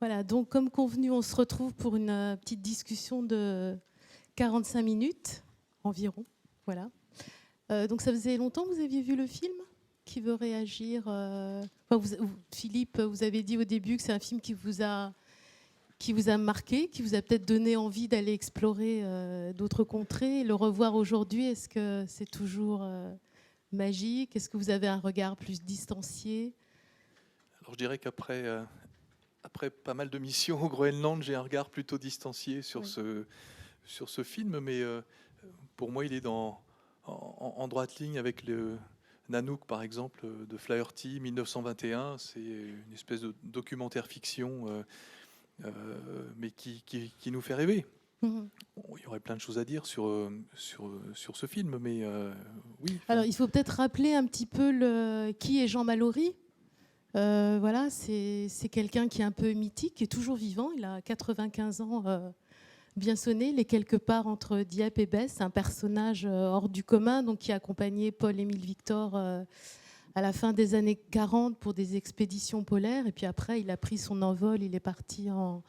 Voilà, donc comme convenu, on se retrouve pour une petite discussion de 45 minutes environ. Voilà. Donc ça faisait longtemps que vous aviez vu le film? Qui veut réagir? Philippe, vous avez dit au début que c'est un film qui vous a marqué, qui vous a peut-être donné envie d'aller explorer d'autres contrées. Le revoir aujourd'hui, est-ce que c'est toujours magique? Est-ce que vous avez un regard plus distancié? Alors je dirais qu'après après pas mal de missions au Groenland, j'ai un regard plutôt distancié sur, Oui. sur ce film, mais pour moi il est en droite ligne avec le Nanook par exemple de Flaherty 1921. C'est une espèce de documentaire fiction, mais qui nous fait rêver. Mhm. Bon, il y aurait plein de choses à dire sur ce film, mais oui. Alors, il faut peut-être rappeler un petit peu qui est Jean Mallory. Voilà, c'est quelqu'un qui est un peu mythique, qui est toujours vivant. Il a 95 ans, bien sonné. Il est quelque part entre Dieppe et Besse. C'est un personnage hors du commun, donc qui a accompagné Paul-Émile Victor à la fin des années 40 pour des expéditions polaires. Et puis après, il a pris son envol. Il est parti en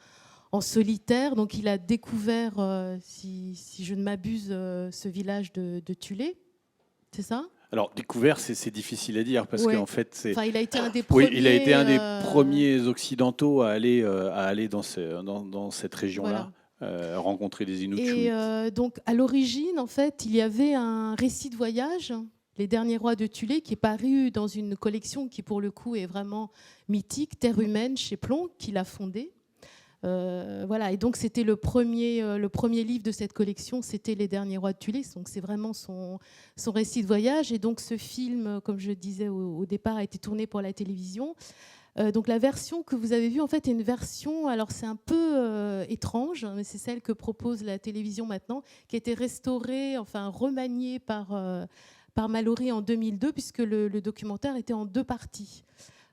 solitaire. Donc, il a découvert, si je ne m'abuse, ce village de Tulé. C'est ça? Alors, découvert, c'est difficile à dire parce Ouais. qu'en fait, c'est. Enfin, il a été un des Oui, premiers. il a été un des premiers occidentaux à aller dans cette région-là, rencontrer des Inuits. Et donc, à l'origine, en fait, il y avait un récit de voyage, Les Derniers Rois de Tulé, qui est paru dans une collection qui, pour le coup, est vraiment mythique, Terre humaine, chez Plon, qu'il a fondée. Voilà. Et donc, c'était le premier livre de cette collection, c'était Les Derniers Rois de Tulé. Donc, c'est vraiment son récit de voyage. Et donc, ce film, comme je disais au départ, a été tourné pour la télévision. Donc la version que vous avez vue, en fait, est une version, alors c'est un peu étrange, mais c'est celle que propose la télévision maintenant, qui a été restaurée, enfin remaniée par Mallory en 2002, puisque le documentaire était en 2 parties.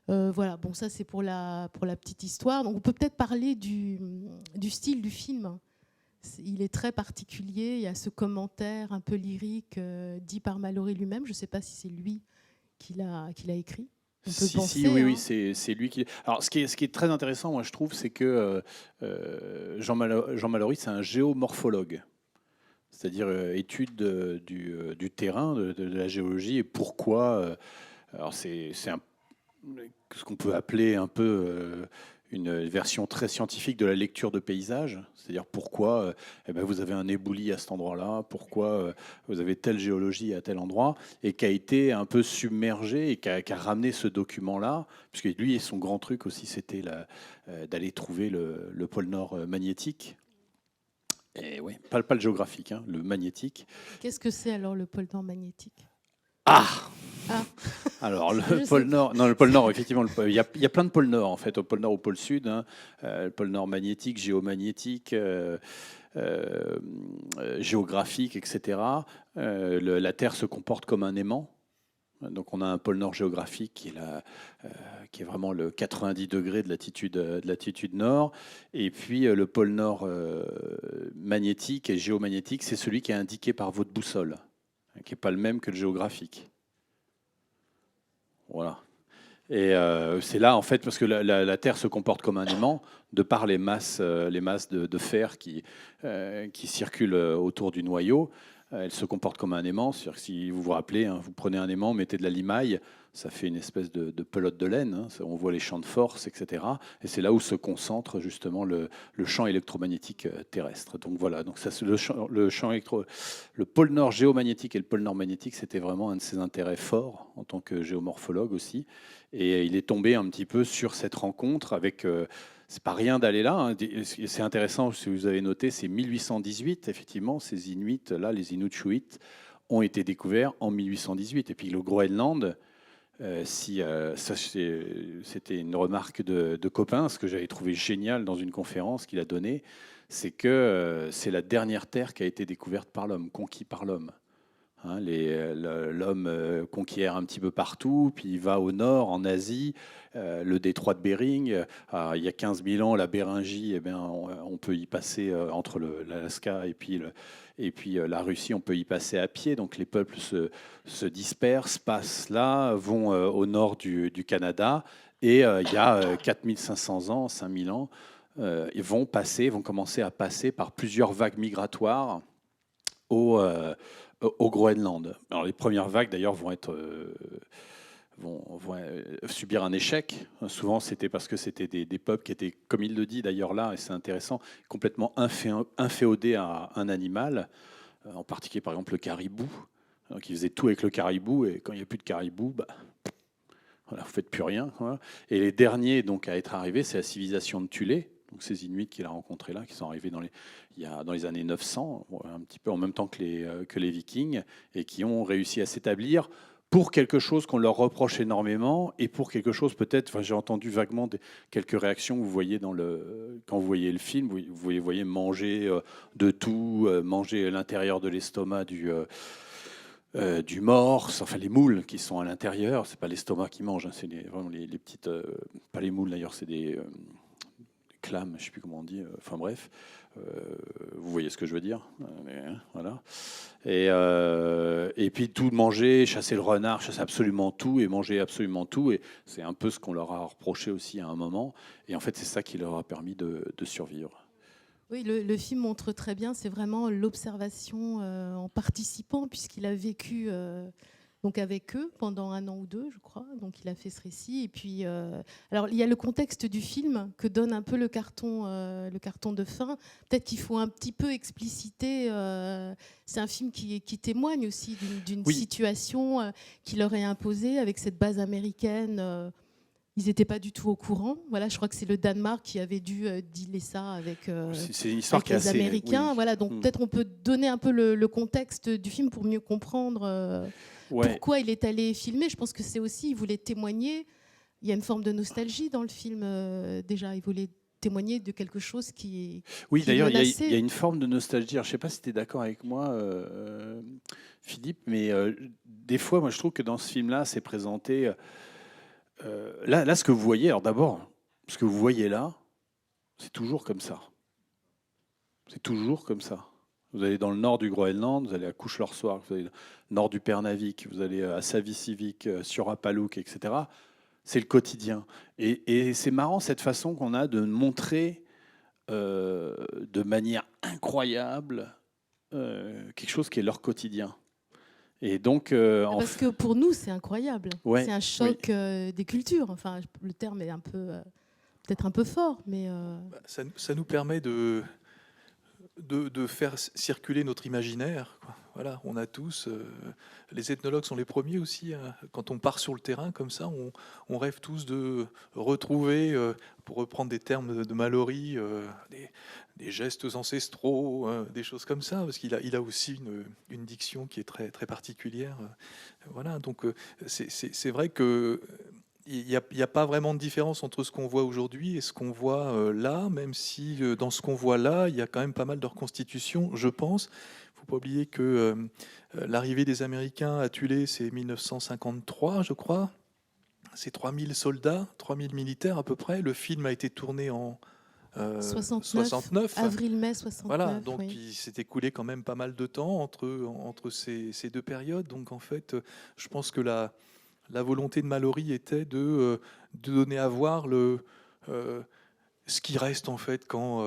Voilà, bon, ça c'est pour la petite histoire. Donc on peut peut-être parler du style du film. Il est très particulier, il y a ce commentaire un peu lyrique dit par Mallory lui-même. Je ne sais pas si c'est lui qui l'a écrit. Oui, c'est lui qui. Alors, ce qui est très intéressant, moi, je trouve, c'est que Jean Mallory, c'est un géomorphologue, c'est-à-dire étude du terrain, de la géologie, et pourquoi. Alors, c'est ce qu'on peut appeler un peu une version très scientifique de la lecture de paysage, c'est-à-dire pourquoi vous avez un éboulis à cet endroit-là, pourquoi vous avez telle géologie à tel endroit, et qui a été un peu submergé et qui a ramené ce document-là, puisque lui, son grand truc aussi, c'était d'aller trouver le pôle Nord magnétique. Et oui, pas le géographique, hein, le magnétique. Qu'est-ce que c'est alors le pôle Nord magnétique? Ah, Ah. Alors, le pôle Nord, non, le pôle Nord, effectivement, il y a plein de pôles Nord, en fait, au pôle Nord, au pôle Sud, hein, le pôle Nord magnétique, géomagnétique, géographique, etc. La Terre se comporte comme un aimant. Donc, on a un pôle Nord géographique qui est vraiment le 90 degrés de latitude nord. Et puis, le pôle Nord magnétique et géomagnétique, c'est celui qui est indiqué par votre boussole, qui n'est pas le même que le géographique. Voilà. Et c'est là, en fait, parce que la Terre se comporte comme un aimant, de par les masses de fer qui circulent autour du noyau. Elle se comporte comme un aimant. C'est-à-dire que si vous vous rappelez, hein, vous prenez un aimant, mettez de la limaille, ça fait une espèce de pelote de laine. Hein, on voit les champs de force, etc. Et c'est là où se concentre justement le champ électromagnétique terrestre. Donc voilà. Donc ça, le pôle Nord géomagnétique et le pôle Nord magnétique, c'était vraiment un de ses intérêts forts en tant que géomorphologue aussi. Et il est tombé un petit peu sur cette rencontre avec. C'est pas rien d'aller là. Hein. C'est intéressant, si vous avez noté, c'est 1818, effectivement, ces Inuits-là, les Inuits, ont été découverts en 1818. Et puis le Groenland, c'était une remarque de copain, ce que j'avais trouvé génial dans une conférence qu'il a donnée, c'est que c'est la dernière terre qui a été découverte par l'homme, conquis par l'homme. Hein, l'homme conquiert un petit peu partout, puis il va au nord, en Asie, le détroit de Bering. Il y a 15 000 ans, la Béringie, on peut y passer entre l'Alaska et puis la Russie, on peut y passer à pied. Donc les peuples se dispersent, passent là, vont au nord du Canada Et il y a 4500 ans, 5000 ans, ils vont commencer à passer par plusieurs vagues migratoires au Groenland. Alors les premières vagues d'ailleurs vont subir un échec. Souvent c'était parce que c'était des peuples qui étaient, comme il le dit d'ailleurs là, et c'est intéressant, complètement inféodés à un animal, en particulier par exemple le caribou. Donc ils faisaient tout avec le caribou, et quand il n'y a plus de caribou, bah, voilà, vous ne faites plus rien. Voilà. Et les derniers donc, à être arrivés, c'est la civilisation de Thulé, donc ces Inuits qu'il a rencontrés là, qui sont arrivés dans les années 900, un petit peu en même temps que les Vikings, et qui ont réussi à s'établir pour quelque chose qu'on leur reproche énormément, et pour quelque chose peut-être, enfin, j'ai entendu vaguement quelques réactions que vous voyez quand vous voyez le film, vous voyez manger de tout, manger l'intérieur de l'estomac du morse, enfin les moules qui sont à l'intérieur, c'est pas l'estomac qui mange, hein, c'est vraiment les petites, pas les moules d'ailleurs, c'est des clames, je sais plus comment on dit, enfin bref, vous voyez ce que je veux dire, voilà. Et puis tout manger, chasser le renard, chasser absolument tout et manger absolument tout, et c'est un peu ce qu'on leur a reproché aussi à un moment, et en fait c'est ça qui leur a permis de survivre. Oui, le film montre très bien, c'est vraiment l'observation en participant, puisqu'il a vécu donc avec eux pendant 1 an ou 2, je crois. Donc il a fait ce récit. Et puis, alors il y a le contexte du film que donne un peu le carton de fin. Peut-être qu'il faut un petit peu expliciter. C'est un film qui témoigne aussi d'une Oui. situation qui leur est imposée avec cette base américaine. Ils n'étaient pas du tout au courant. Voilà, je crois que c'est le Danemark qui avait dû dealer ça avec, C'est une histoire qui est les assez, Américains. oui. Voilà, donc peut-être on peut donner un peu le contexte du film pour mieux comprendre pourquoi il est allé filmer. Je pense que c'est aussi, il voulait témoigner. Il y a une forme de nostalgie dans le film déjà. Il voulait témoigner de quelque chose qui Oui, qui d'ailleurs, il menaçait. y a une forme de nostalgie. Alors, je ne sais pas si tu es d'accord avec moi, Philippe, mais des fois, moi, je trouve que dans ce film-là, c'est présenté. Là, ce que vous voyez, alors d'abord, ce que vous voyez là, c'est toujours comme ça. C'est toujours comme ça. Vous allez dans le nord du Groenland, vous allez à Kuchlorsvåg, vous allez dans le nord du Pernavik, vous allez à Savisivik, Surapaluk, etc. C'est le quotidien. Et c'est marrant cette façon qu'on a de montrer de manière incroyable quelque chose qui est leur quotidien. Et donc, Parce que pour nous, c'est incroyable. Ouais, C'est un choc des cultures. Enfin, le terme est un peu, peut-être un peu fort, mais Ça nous permet de faire circuler notre imaginaire, quoi. Voilà, on a tous, les ethnologues sont les premiers aussi, hein. Quand on part sur le terrain comme ça, on rêve tous de retrouver, pour reprendre des termes de Mallory, des gestes ancestraux, des choses comme ça, parce qu'il a aussi une diction qui est très, très particulière. Voilà, donc c'est vrai que il n'y a pas vraiment de différence entre ce qu'on voit aujourd'hui et ce qu'on voit là, même si dans ce qu'on voit là, il y a quand même pas mal de reconstitutions, je pense. Il ne faut pas oublier que l'arrivée des Américains à Tulé, c'est 1953, je crois. C'est 3000 soldats, 3000 militaires à peu près. Le film a été tourné en 69. avril-mai 69. Voilà, donc oui. il s'est écoulé quand même pas mal de temps entre ces deux périodes. Donc en fait, je pense que la volonté de Mallory était de donner à voir ce qui reste en fait quand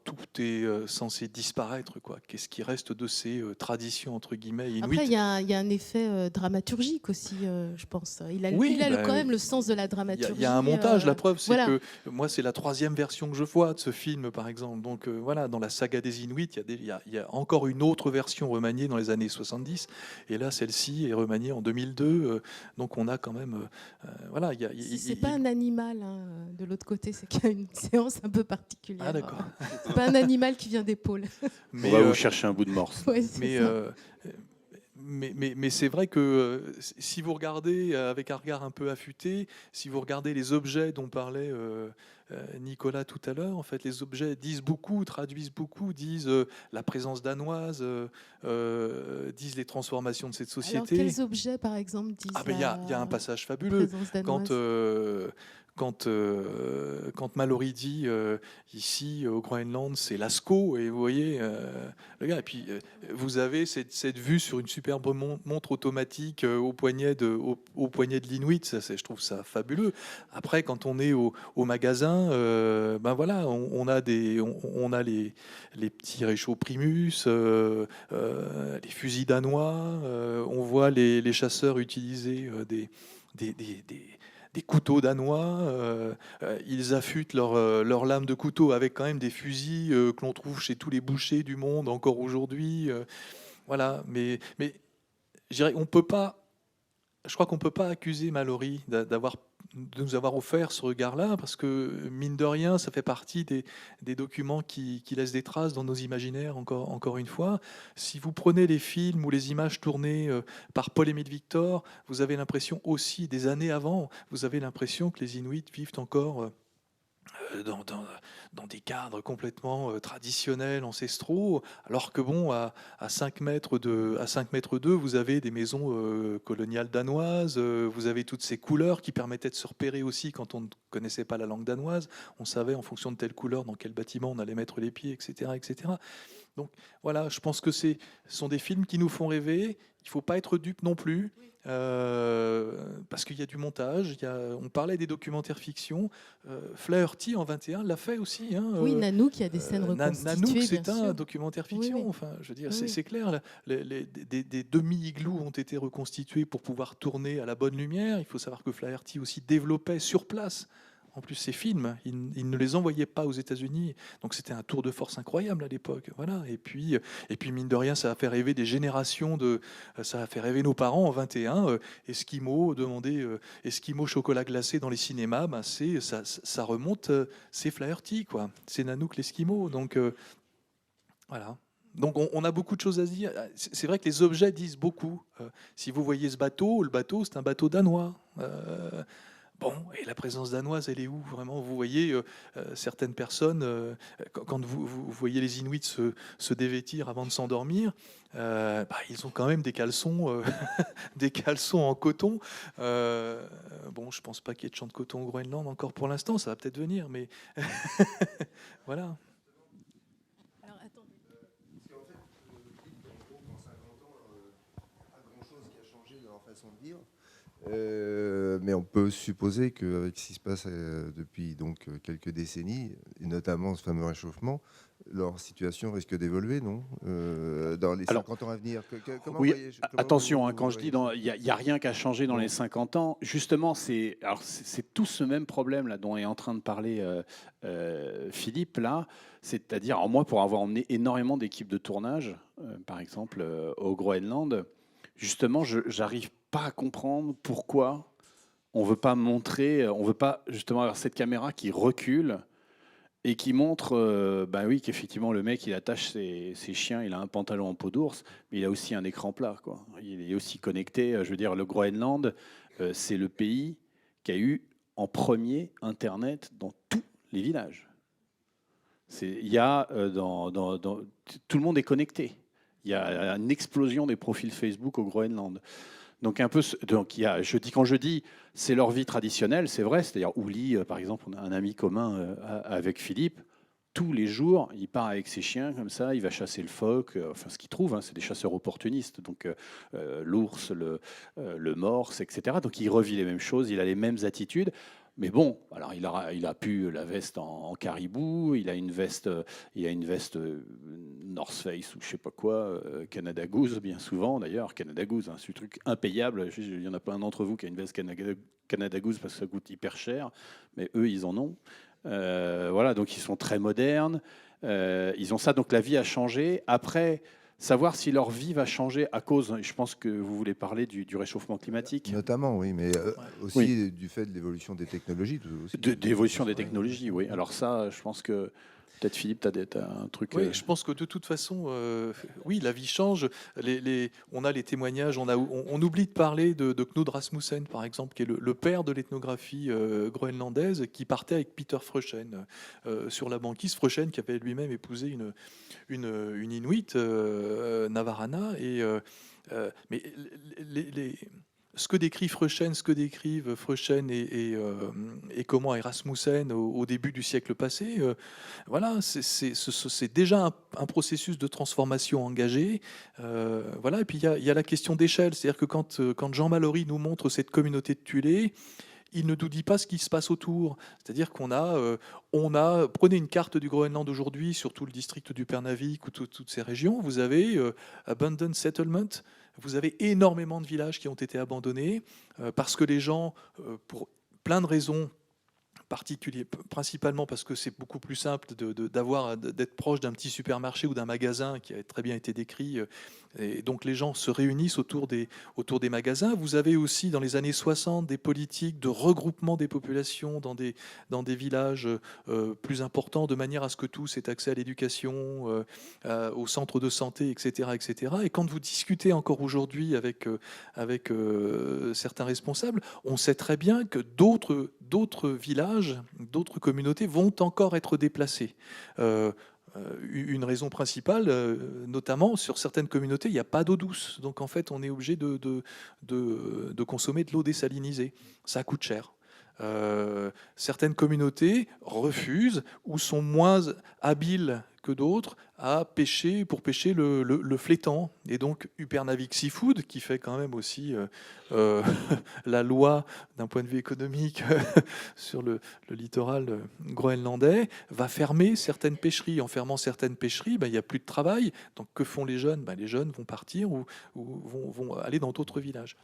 tout est censé disparaître, quoi. Qu'est-ce qui reste de ces traditions entre guillemets inuites. Après, il y a un effet dramaturgique aussi, je pense. Il a quand même le sens de la dramaturgie. Il y a un montage, la preuve, c'est voilà. que moi, c'est la 3e version que je vois de ce film, par exemple. Donc voilà, dans la saga des Inuits, il y a encore une autre version remaniée dans les années 70, et là, celle-ci est remaniée en 2002. Donc on a quand même, voilà. C'est pas un animal, hein, de l'autre côté, c'est qu'il y a une séance un peu particulière. Ah d'accord. C'est pas un animal qui vient d'épaule. on va vous chercher un bout de morse. Ouais, mais c'est vrai que si vous regardez avec un regard un peu affûté, si vous regardez les objets dont parlait Nicolas tout à l'heure. En fait, les objets disent beaucoup, traduisent beaucoup, disent la présence danoise, disent les transformations de cette Alors, société. quels objets, par exemple, disent Il y a un passage fabuleux présence quand, danoise? quand Mallory dit ici au Groenland c'est Lascaux, et vous voyez le gars, et puis vous avez cette vue sur une superbe montre automatique au poignet de l'Inuit. Je trouve ça fabuleux. Après, quand on est au magasin, ben voilà, on a les petits réchauds Primus, les fusils danois, on voit les chasseurs utiliser des, des- des- des couteaux danois, ils affûtent leurs lames de couteau avec quand même des fusils que l'on trouve chez tous les bouchers du monde encore aujourd'hui. Voilà, mais je dirais, je crois qu'on peut pas accuser Mallory de nous avoir offert ce regard-là, parce que mine de rien, ça fait partie des documents qui laissent des traces dans nos imaginaires, encore une fois. Si vous prenez les films ou les images tournées par Paul-Émile Victor, vous avez l'impression aussi, des années avant, vous avez l'impression que les Inuits vivent encore dans des cadres complètement traditionnels, ancestraux, alors que bon, à 5 mètres à 5 mètres d'eux, vous avez des maisons coloniales danoises, vous avez toutes ces couleurs qui permettaient de se repérer aussi quand on ne connaissait pas la langue danoise. On savait en fonction de telle couleur dans quel bâtiment on allait mettre les pieds, etc., etc. Donc voilà, je pense que ce sont des films qui nous font rêver. Il ne faut pas être dupe non plus, parce qu'il y a du montage. On parlait des documentaires fiction. Flaherty en 21 l'a fait aussi. Hein, Oui, Nanook, il y a des scènes reconstituées, Nanook, bien c'est un sûr. documentaire Oui, fiction. oui. Enfin, je veux dire, Oui, oui. c'est clair. Là, des demi-igloos ont été reconstitués pour pouvoir tourner à la bonne lumière. Il faut savoir que Flaherty aussi développait sur place. En plus, ces films, il ne les envoyait pas aux États-Unis, donc c'était un tour de force incroyable à l'époque. Voilà. Et puis mine de rien, ça a fait rêver des générations ça a fait rêver nos parents en 21. Esquimaux, demander Esquimaux chocolat glacé dans les cinémas, ben ça remonte, c'est Flaherty, quoi. C'est Nanook l'Esquimau. Donc voilà. Donc on a beaucoup de choses à se dire. C'est vrai que les objets disent beaucoup. Si vous voyez ce bateau, le bateau, c'est un bateau danois. Bon, et la présence danoise, elle est où vraiment? Vous voyez certaines personnes, quand vous voyez les Inuits se dévêtir avant de s'endormir, ils ont quand même des caleçons, des caleçons en coton. Bon, je pense pas qu'il y ait de champs de coton au Groenland encore pour l'instant, ça va peut-être venir, mais voilà. Alors, attendez. Parce qu'en fait, en gros, en 50 ans, pas grand-chose qui a changé dans leur façon de vivre. Mais on peut supposer qu'avec ce qui se passe depuis donc quelques décennies, et notamment ce fameux réchauffement, leur situation risque d'évoluer, non dans les 50 ans à venir. Comment Oui, comment attention, vous quand je dis voyez il n'y a rien qu'à changer dans Bon. les 50 ans, justement, c'est tout ce même problème là dont est en train de parler Philippe, là, c'est-à-dire, alors moi, pour avoir emmené énormément d'équipes de tournage, par exemple au Groenland, justement, je n'arrive pas à comprendre pourquoi on veut pas montrer, on veut pas justement avoir cette caméra qui recule et qui montre, bah oui, qu'effectivement le mec il attache ses chiens, il a un pantalon en peau d'ours, mais il a aussi un écran plat, quoi. Il est aussi connecté. Je veux dire, le Groenland, c'est le pays qui a eu en premier Internet dans tous les villages. Il y a tout le monde est connecté. Il y a une explosion des profils Facebook au Groenland. Donc quand je dis c'est leur vie traditionnelle, c'est vrai. C'est-à-dire Ouli, par exemple, on a un ami commun avec Philippe. Tous les jours, il part avec ses chiens comme ça, il va chasser le phoque, enfin ce qu'il trouve, hein, c'est des chasseurs opportunistes, donc l'ours, le morse, etc. Donc il revit les mêmes choses, il a les mêmes attitudes. Mais bon, alors il a pu la veste en caribou, il a une veste North Face ou je sais pas quoi, Canada Goose bien souvent d'ailleurs. Canada Goose, hein, c'est un truc impayable. Il y en a plein d'entre vous qui a une veste Canada Goose parce que ça coûte hyper cher, mais eux ils en ont. Voilà, donc ils sont très modernes. Ils ont ça, donc la vie a changé. Après, savoir si leur vie va changer à cause, je pense que vous voulez parler du réchauffement climatique. Notamment, oui, mais aussi Oui. du fait de l'évolution des technologies. Aussi. D'évolution des technologies, oui. Alors ça, je pense que Peut-être Philippe, tu as un truc. Oui, je pense que de toute façon, oui, la vie change. On a les témoignages, on oublie de parler de Knud Rasmussen, par exemple, qui est le père de l'ethnographie groenlandaise, qui partait avec Peter Freuchen sur la banquise. Freuchen qui avait lui-même épousé une Inuit, Navarana. Mais ce que décrit Freuchen, ce que décrivent Freuchen et comment est Rasmussen au début du siècle passé, voilà, c'est déjà un processus de transformation engagé. Voilà, et puis il y a la question d'échelle, c'est-à-dire que quand Jean Mallory nous montre cette communauté de Thulé, il ne nous dit pas ce qui se passe autour. C'est-à-dire prenez une carte du Groenland aujourd'hui sur tout le district du Pernavik ou toutes ces régions, vous avez Abandoned Settlement, vous avez énormément de villages qui ont été abandonnés parce que les gens, pour plein de raisons, principalement parce que c'est beaucoup plus simple d'être proche d'un petit supermarché ou d'un magasin qui a très bien été décrit. Et donc les gens se réunissent autour des magasins. Vous avez aussi dans les années 60 des politiques de regroupement des populations dans des villages plus importants, de manière à ce que tous aient accès à l'éducation, aux centres de santé, etc., etc. Et quand vous discutez encore aujourd'hui avec certains responsables, on sait très bien que d'autres villages, d'autres communautés vont encore être déplacés. Une raison principale, notamment sur certaines communautés, il n'y a pas d'eau douce. Donc en fait, on est obligé de consommer de l'eau désalinisée. Ça coûte cher. Certaines communautés refusent ou sont moins habiles que d'autres pour pêcher le flétan. Et donc Upernavik Seafood, qui fait quand même aussi la loi d'un point de vue économique sur le littoral groenlandais, va fermer certaines pêcheries. En fermant certaines pêcheries, il n'y a plus de travail. Donc que font les jeunes ? Les jeunes vont partir ou vont aller dans d'autres villages.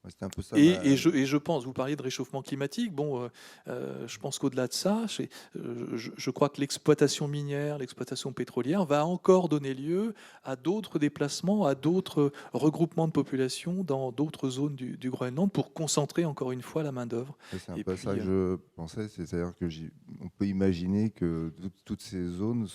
C'était un peu ça. Et je pense, vous parliez de réchauffement climatique, je pense qu'au-delà de ça, je crois que l'exploitation minière, l'exploitation pétrolière va encore donner lieu à d'autres déplacements, à d'autres regroupements de population dans d'autres zones du Groenland pour concentrer encore une fois la main-d'œuvre. C'est un peu ça que je pensais, c'est-à-dire qu'on peut imaginer que toutes ces zones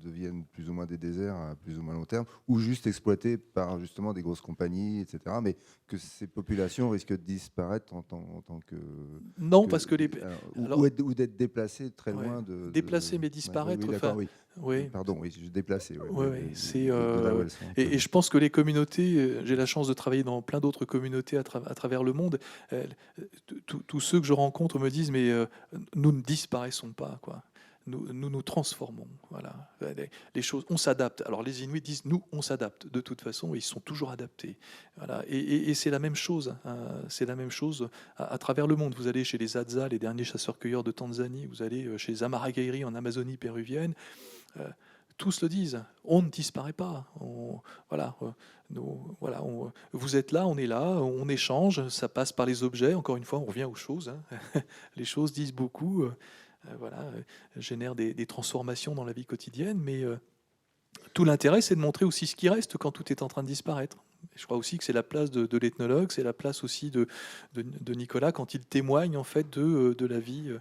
deviennent plus ou moins des déserts à plus ou moins long terme, ou juste exploitées par justement des grosses compagnies, etc. Mais que ces populations risquent de disparaître en tant que... Non, parce que ou d'être déplacées très loin de... Déplacées mais disparaître. Oui, pardon, je déplacais. Et je pense que les communautés, j'ai la chance de travailler dans plein d'autres communautés à travers le monde, tous ceux que je rencontre me disent, mais nous ne disparaissons pas, quoi. Nous transformons. Voilà. Les choses, on s'adapte. Alors les Inuits disent, nous, on s'adapte. De toute façon, ils sont toujours adaptés. Voilà. Et c'est la même chose. C'est la même chose à travers le monde. Vous allez chez les Hadza, les derniers chasseurs-cueilleurs de Tanzanie. Vous allez chez les Amaragairi en Amazonie péruvienne. Tous le disent. On ne disparaît pas. Vous êtes là, on est là, on échange. Ça passe par les objets. Encore une fois, on revient aux choses. Les choses disent beaucoup. Génère des transformations dans la vie quotidienne, mais tout l'intérêt, c'est de montrer aussi ce qui reste quand tout est en train de disparaître. Et je crois aussi que c'est la place de l'ethnologue, c'est la place aussi de Nicolas quand il témoigne en fait de la vie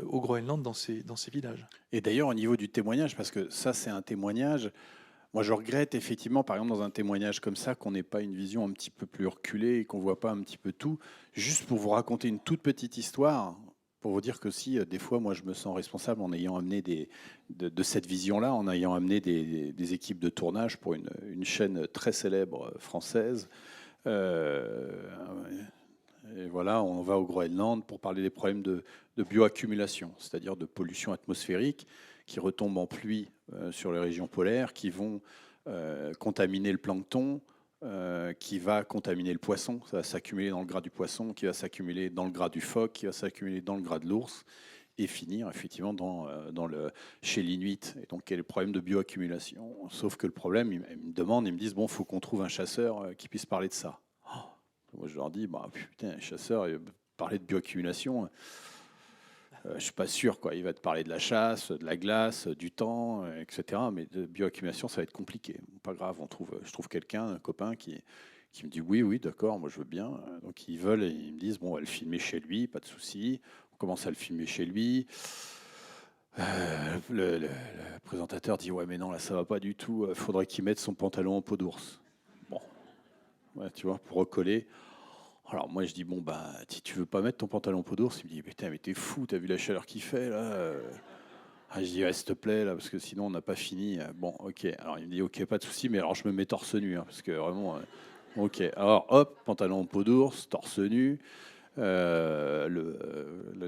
au Groenland dans ces villages. Et d'ailleurs, au niveau du témoignage, parce que ça, c'est un témoignage. Moi, je regrette effectivement, par exemple, dans un témoignage comme ça, qu'on n'ait pas une vision un petit peu plus reculée et qu'on voit pas un petit peu tout. Juste pour vous raconter une toute petite histoire. Pour vous dire que si, des fois, moi, je me sens responsable en ayant amené de cette vision-là, en ayant amené des équipes de tournage pour une chaîne très célèbre française. Et voilà, on va au Groenland pour parler des problèmes de bioaccumulation, c'est-à-dire de pollution atmosphérique qui retombe en pluie sur les régions polaires, qui vont contaminer le plancton, qui va contaminer le poisson, ça va s'accumuler dans le gras du poisson, qui va s'accumuler dans le gras du phoque, qui va s'accumuler dans le gras de l'ours, et finir effectivement chez l'Inuit. Et donc, quel est le problème de bioaccumulation ? Sauf que le problème, ils me demandent, ils me disent, bon, il faut qu'on trouve un chasseur qui puisse parler de ça. Moi, je leur dis, putain, un chasseur, parler de bioaccumulation... je ne suis pas sûr, quoi. Il va te parler de la chasse, de la glace, du temps, etc. Mais de bioaccumulation, ça va être compliqué. Pas grave, je trouve quelqu'un, un copain qui me dit oui, d'accord, moi je veux bien. Donc ils veulent et ils me disent, bon, on va le filmer chez lui, pas de souci. On commence à le filmer chez lui. le présentateur dit ouais mais non là ça va pas du tout, faudrait qu'il mette son pantalon en peau d'ours. Bon, ouais, tu vois, pour recoller. Alors moi je dis bon bah si tu veux pas mettre ton pantalon en peau d'ours, il me dit putain mais t'es fou, t'as vu la chaleur qu'il fait là. Ah, je dis ouais, s'il te plaît là parce que sinon on n'a pas fini. Bon ok, alors il me dit ok pas de souci, mais alors je me mets torse nu hein, parce que vraiment ok. Alors hop, pantalon en peau d'ours, torse nu.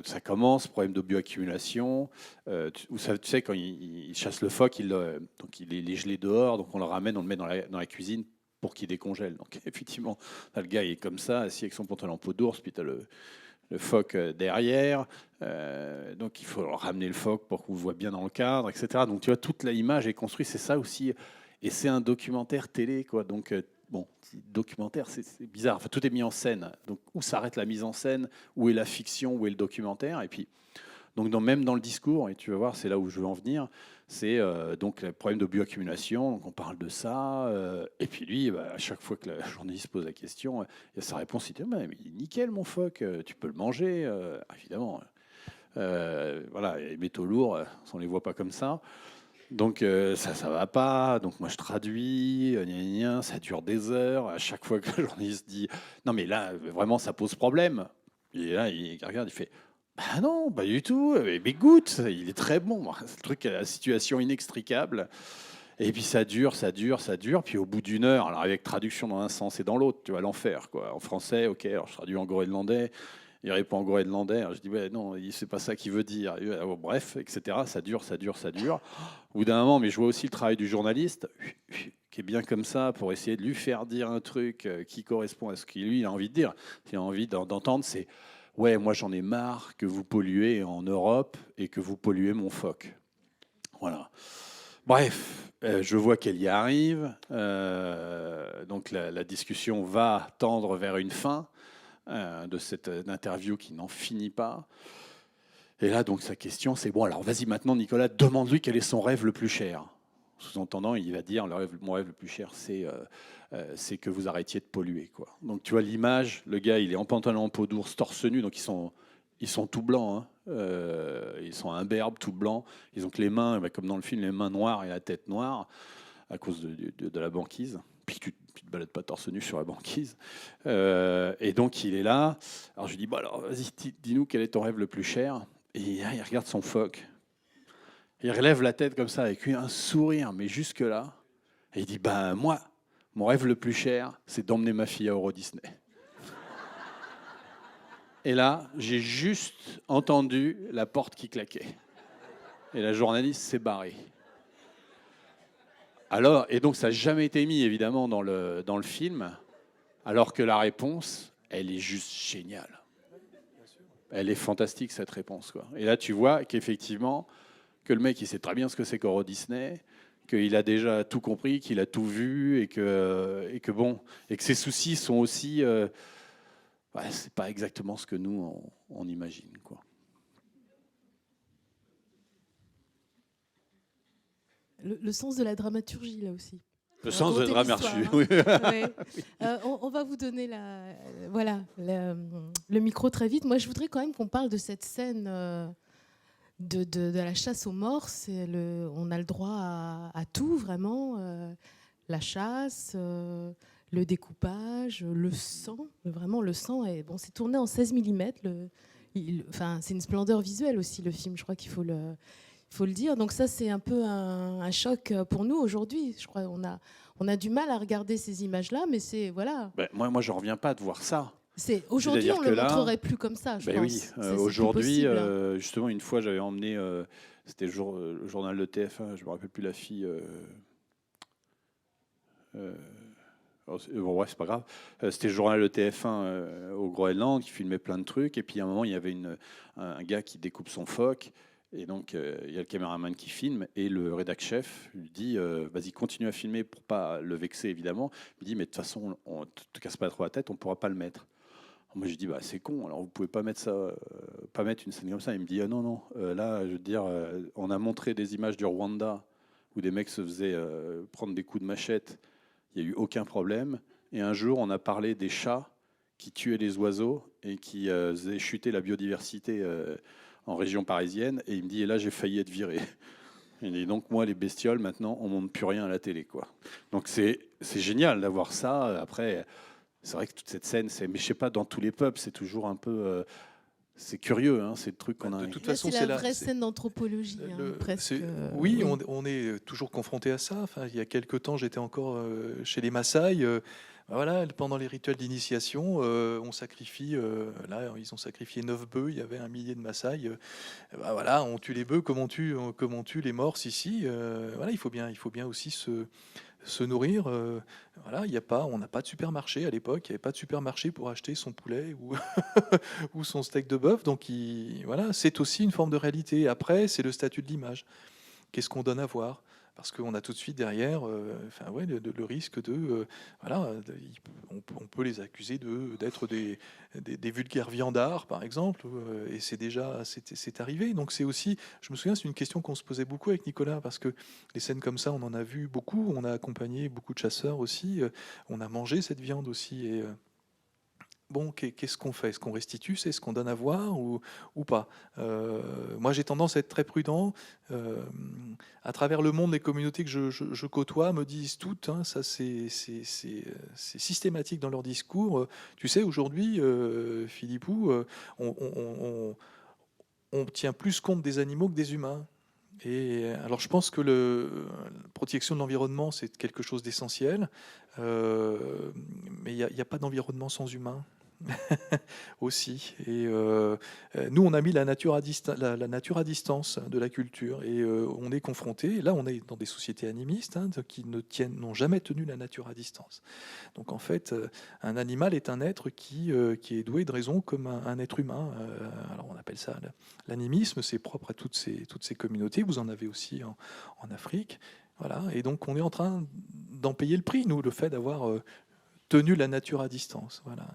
Ça commence, problème de bioaccumulation. Tu sais, quand il chasse le phoque, donc il est gelé dehors, donc on le ramène, on le met dans la cuisine pour qu'il décongèle. Donc effectivement, là, le gars il est comme ça, assis avec son pantalon en peau d'ours, puis tu as le phoque derrière. Donc il faut ramener le phoque pour qu'on le voit bien dans le cadre, etc. Donc tu vois, toute l'image est construite, c'est ça aussi. Et c'est un documentaire télé, quoi. Donc bon, documentaire, c'est bizarre. Enfin, tout est mis en scène. Donc, où s'arrête la mise en scène? Où est la fiction? Où est le documentaire? Et puis, donc, même dans le discours, et tu vas voir, c'est là où je veux en venir, c'est donc le problème de bioaccumulation. Donc, on parle de ça. Et puis, lui, bah, à chaque fois que la journaliste pose la question, il y a sa réponse il dit mais nickel, mon phoque, tu peux le manger. Évidemment. Voilà, les métaux lourds, on ne les voit pas comme ça. Donc ça va pas. Donc moi je traduis, ça dure des heures. À chaque fois que le journaliste dit non mais là vraiment ça pose problème. Et là il regarde, il fait bah non pas du tout. Mais goûte, il est très bon. C'est le truc, la situation inextricable. Et puis ça dure, ça dure, ça dure. Puis au bout d'une heure, alors avec traduction dans un sens et dans l'autre, tu vois l'enfer quoi. En français, ok, alors je traduis en groenlandais. Il répond en groenlandais. Alors je dis, ouais, non, c'est pas ça qu'il veut dire. Bref, etc. Ça dure, ça dure, ça dure. Au bout d'un moment, mais je vois aussi le travail du journaliste, qui est bien comme ça, pour essayer de lui faire dire un truc qui correspond à ce qu'il lui a envie de dire. Ce qu'il a envie d'entendre, c'est, ouais, moi j'en ai marre que vous polluez en Europe et que vous polluez mon phoque. Voilà. Bref, je vois qu'elle y arrive. Donc la discussion va tendre vers une fin de cette interview qui n'en finit pas. Et là, donc, sa question, c'est bon, alors vas-y maintenant, Nicolas, demande-lui quel est son rêve le plus cher. Sous-entendant, il va dire mon rêve le plus cher, c'est que vous arrêtiez de polluer, quoi. Donc, tu vois l'image, le gars, il est en pantalon en peau d'ours, torse nu, donc ils sont tout blancs, hein. Ils sont imberbes, tout blancs. Ils ont que les mains, comme dans le film, les mains noires et la tête noire à cause de la banquise. Puis tu te balades pas torse nu sur la banquise. Et donc il est là. Alors je lui dis, bah alors vas-y, dis-nous quel est ton rêve le plus cher. Et il regarde son phoque. Il relève la tête comme ça avec un sourire, mais jusque là. Et il dit, ben moi, mon rêve le plus cher, c'est d'emmener ma fille à Euro Disney. Et là, j'ai juste entendu la porte qui claquait. Et la journaliste s'est barrée. Alors, et donc ça n'a jamais été mis évidemment dans le film, alors que la réponse, elle est juste géniale. Elle est fantastique cette réponse, quoi. Et là tu vois qu'effectivement, que le mec il sait très bien ce que c'est qu'Euro Disney, qu'il a déjà tout compris, qu'il a tout vu et que ses soucis sont aussi, c'est pas exactement ce que nous on imagine, quoi. Le sens de la dramaturgie, là aussi. Le sens de la dramaturgie, hein. oui. Ouais. On va vous donner le micro très vite. Moi, je voudrais quand même qu'on parle de cette scène de la chasse aux morses. On a le droit à tout, vraiment. La chasse, le découpage, le sang. Vraiment, le sang. C'est tourné en 16 mm. C'est une splendeur visuelle aussi, le film. Je crois qu'il faut le dire. Donc ça, c'est un peu un choc pour nous aujourd'hui. Je crois on a du mal à regarder ces images-là, mais c'est voilà. Ben, moi, je reviens pas de voir ça. Aujourd'hui, on ne le montrerait plus comme ça, je pense. Oui, aujourd'hui, justement, une fois, j'avais emmené, c'était le journal de TF1, je me rappelle plus la fille. Bon, bref, c'est pas grave. C'était le journal de TF1 au Groenland qui filmait plein de trucs. Et puis à un moment, il y avait un gars qui découpe son phoque. Et donc, il y a le caméraman qui filme et le rédac chef lui dit vas-y, continue à filmer pour pas le vexer, évidemment. Il dit mais de toute façon, on te casse pas trop la tête, on pourra pas le mettre. Moi, je dis bah c'est con. Alors, vous pouvez pas mettre ça, pas mettre une scène comme ça. Il me dit non. Là, je veux dire, on a montré des images du Rwanda où des mecs se faisaient prendre des coups de machette. Il n'y a eu aucun problème. Et un jour, on a parlé des chats qui tuaient les oiseaux et qui faisaient chuter la biodiversité en région parisienne. Et il me dit, et là, j'ai failli être viré. Il dit donc moi les bestioles maintenant on monte plus rien à la télé quoi. Donc c'est génial d'avoir ça. Après c'est vrai que toute cette scène mais je sais pas dans tous les peuples c'est toujours un peu c'est curieux hein, c'est le truc qu'on a. De toute Là, façon, c'est la vraie scène d'anthropologie, presque. Oui, on est toujours confronté à ça. Enfin, il y a quelques temps, j'étais encore chez les Maasai. Voilà, pendant les rituels d'initiation, on sacrifie. Là, ils ont sacrifié 9 bœufs. Il y avait 1 millier de Maasai. Voilà, on tue les bœufs comme on tue les morses ici. Voilà, il faut bien aussi se nourrir. Voilà, on n'a pas de supermarché à l'époque. Il n'y avait pas de supermarché pour acheter son poulet ou, ou son steak de bœuf. Donc, voilà, c'est aussi une forme de réalité. Après, c'est le statut de l'image. Qu'est-ce qu'on donne à voir? Parce qu'on a tout de suite derrière le risque de... on peut les accuser d'être des vulgaires viandards, par exemple, et c'est arrivé. Donc c'est aussi, je me souviens, c'est une question qu'on se posait beaucoup avec Nicolas, parce que les scènes comme ça, on en a vu beaucoup, on a accompagné beaucoup de chasseurs aussi, on a mangé cette viande aussi, et... Bon, qu'est-ce qu'on fait? Est-ce qu'on restitue? C'est ce qu'on donne à voir ou pas? Moi, j'ai tendance à être très prudent. À travers le monde, les communautés que je côtoie me disent toutes, hein, ça c'est systématique dans leur discours. Tu sais, aujourd'hui, Philippou, on tient plus compte des animaux que des humains. Et alors, je pense que la protection de l'environnement, c'est quelque chose d'essentiel, mais il n'y a pas d'environnement sans humain. Aussi. Et nous, on a mis la nature à distance de la culture, et on est confronté. Là, on est dans des sociétés animistes qui n'ont jamais tenu la nature à distance. Donc, en fait, un animal est un être qui est doué de raison comme un être humain. Alors, on appelle ça l'animisme. C'est propre à toutes ces communautés. Vous en avez aussi en Afrique. Voilà. Et donc, on est en train d'en payer le prix, nous, le fait d'avoir tenu la nature à distance. Voilà.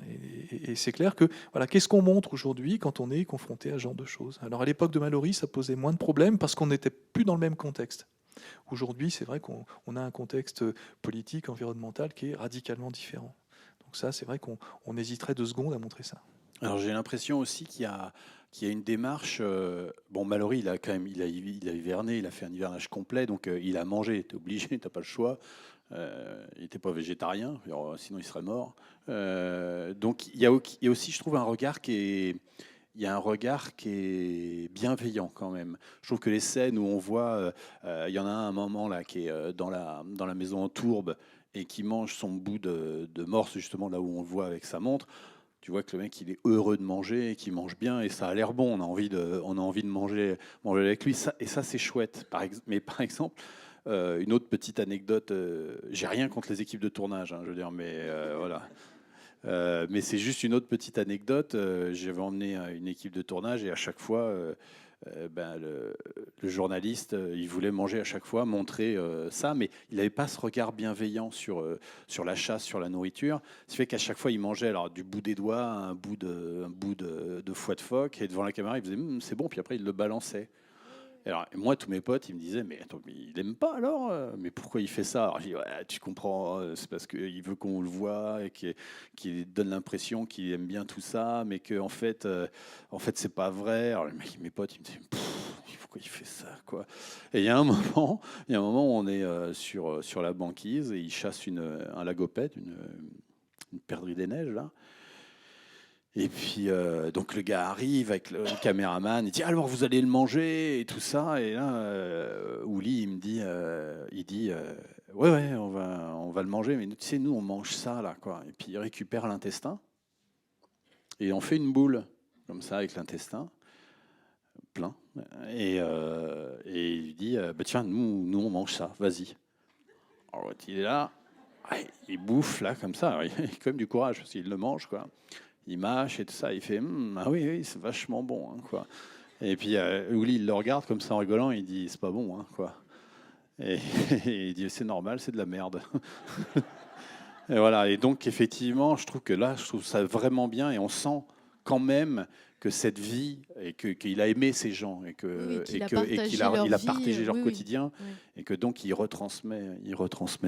Et c'est clair que, voilà, qu'est-ce qu'on montre aujourd'hui quand on est confronté à ce genre de choses? Alors à l'époque de Mallory, ça posait moins de problèmes parce qu'on n'était plus dans le même contexte. Aujourd'hui, c'est vrai qu'on a un contexte politique, environnemental qui est radicalement différent. Donc ça, c'est vrai qu'on hésiterait 2 secondes à montrer ça. Alors j'ai l'impression aussi qu'il y a une démarche. Bon, Mallory, il a hiverné, il a fait un hivernage complet, donc il a mangé. T'es obligé, t'as pas le choix. Il n'était pas végétarien, sinon il serait mort. Donc il y a aussi, je trouve, un regard qui est bienveillant quand même. Je trouve que les scènes où on voit, il y en a un moment là qui est dans la maison en tourbe et qui mange son bout de morse, justement là où on le voit avec sa montre. Tu vois que le mec, il est heureux de manger et qu'il mange bien et ça a l'air bon. On a envie de manger avec lui. Et ça, c'est chouette. Mais par exemple, une autre petite anecdote. J'ai rien contre les équipes de tournage, hein, je veux dire, mais voilà. Mais c'est juste une autre petite anecdote. J'avais emmené une équipe de tournage et à chaque fois, le journaliste, il voulait manger à chaque fois, montrer ça, mais il n'avait pas ce regard bienveillant sur la chasse, sur la nourriture. Ce qui fait qu'à chaque fois, il mangeait alors, du bout des doigts un bout de foie de phoque, et devant la caméra, il faisait c'est bon, puis après, il le balançait. Alors, moi, tous mes potes, ils me disaient, mais attends, mais il aime pas alors? Mais pourquoi il fait ça? Alors, je dis, ouais, tu comprends, c'est parce qu'il veut qu'on le voit et qu'il donne l'impression qu'il aime bien tout ça, mais qu'en fait, c'est pas vrai. Alors, mes potes, ils me disaient, pourquoi il fait ça, quoi? Et il y a un moment où on est sur la banquise et il chasse un lagopède, une perdrix des neiges, là. Et puis, donc le gars arrive avec le caméraman, il dit alors vous allez le manger et tout ça. Et là, Ouli, il dit ouais, on va le manger, mais tu sais, nous on mange ça là, quoi. Et puis il récupère l'intestin et on fait une boule comme ça avec l'intestin plein. Et il dit bah tiens, nous on mange ça, vas-y. Alors il est là, il bouffe là comme ça, il a quand même du courage parce qu'il le mange, quoi. Il mâche et tout ça, il fait ah oui, c'est vachement bon, hein, quoi. Et puis Ouli, il le regarde comme ça en rigolant, il dit c'est pas bon, hein, quoi. Et il dit c'est normal, c'est de la merde. Et voilà. Et donc effectivement, je trouve ça vraiment bien et on sent quand même que cette vie et qu'il a aimé ces gens et qu'il a partagé leur quotidien, oui. Et que donc il retransmet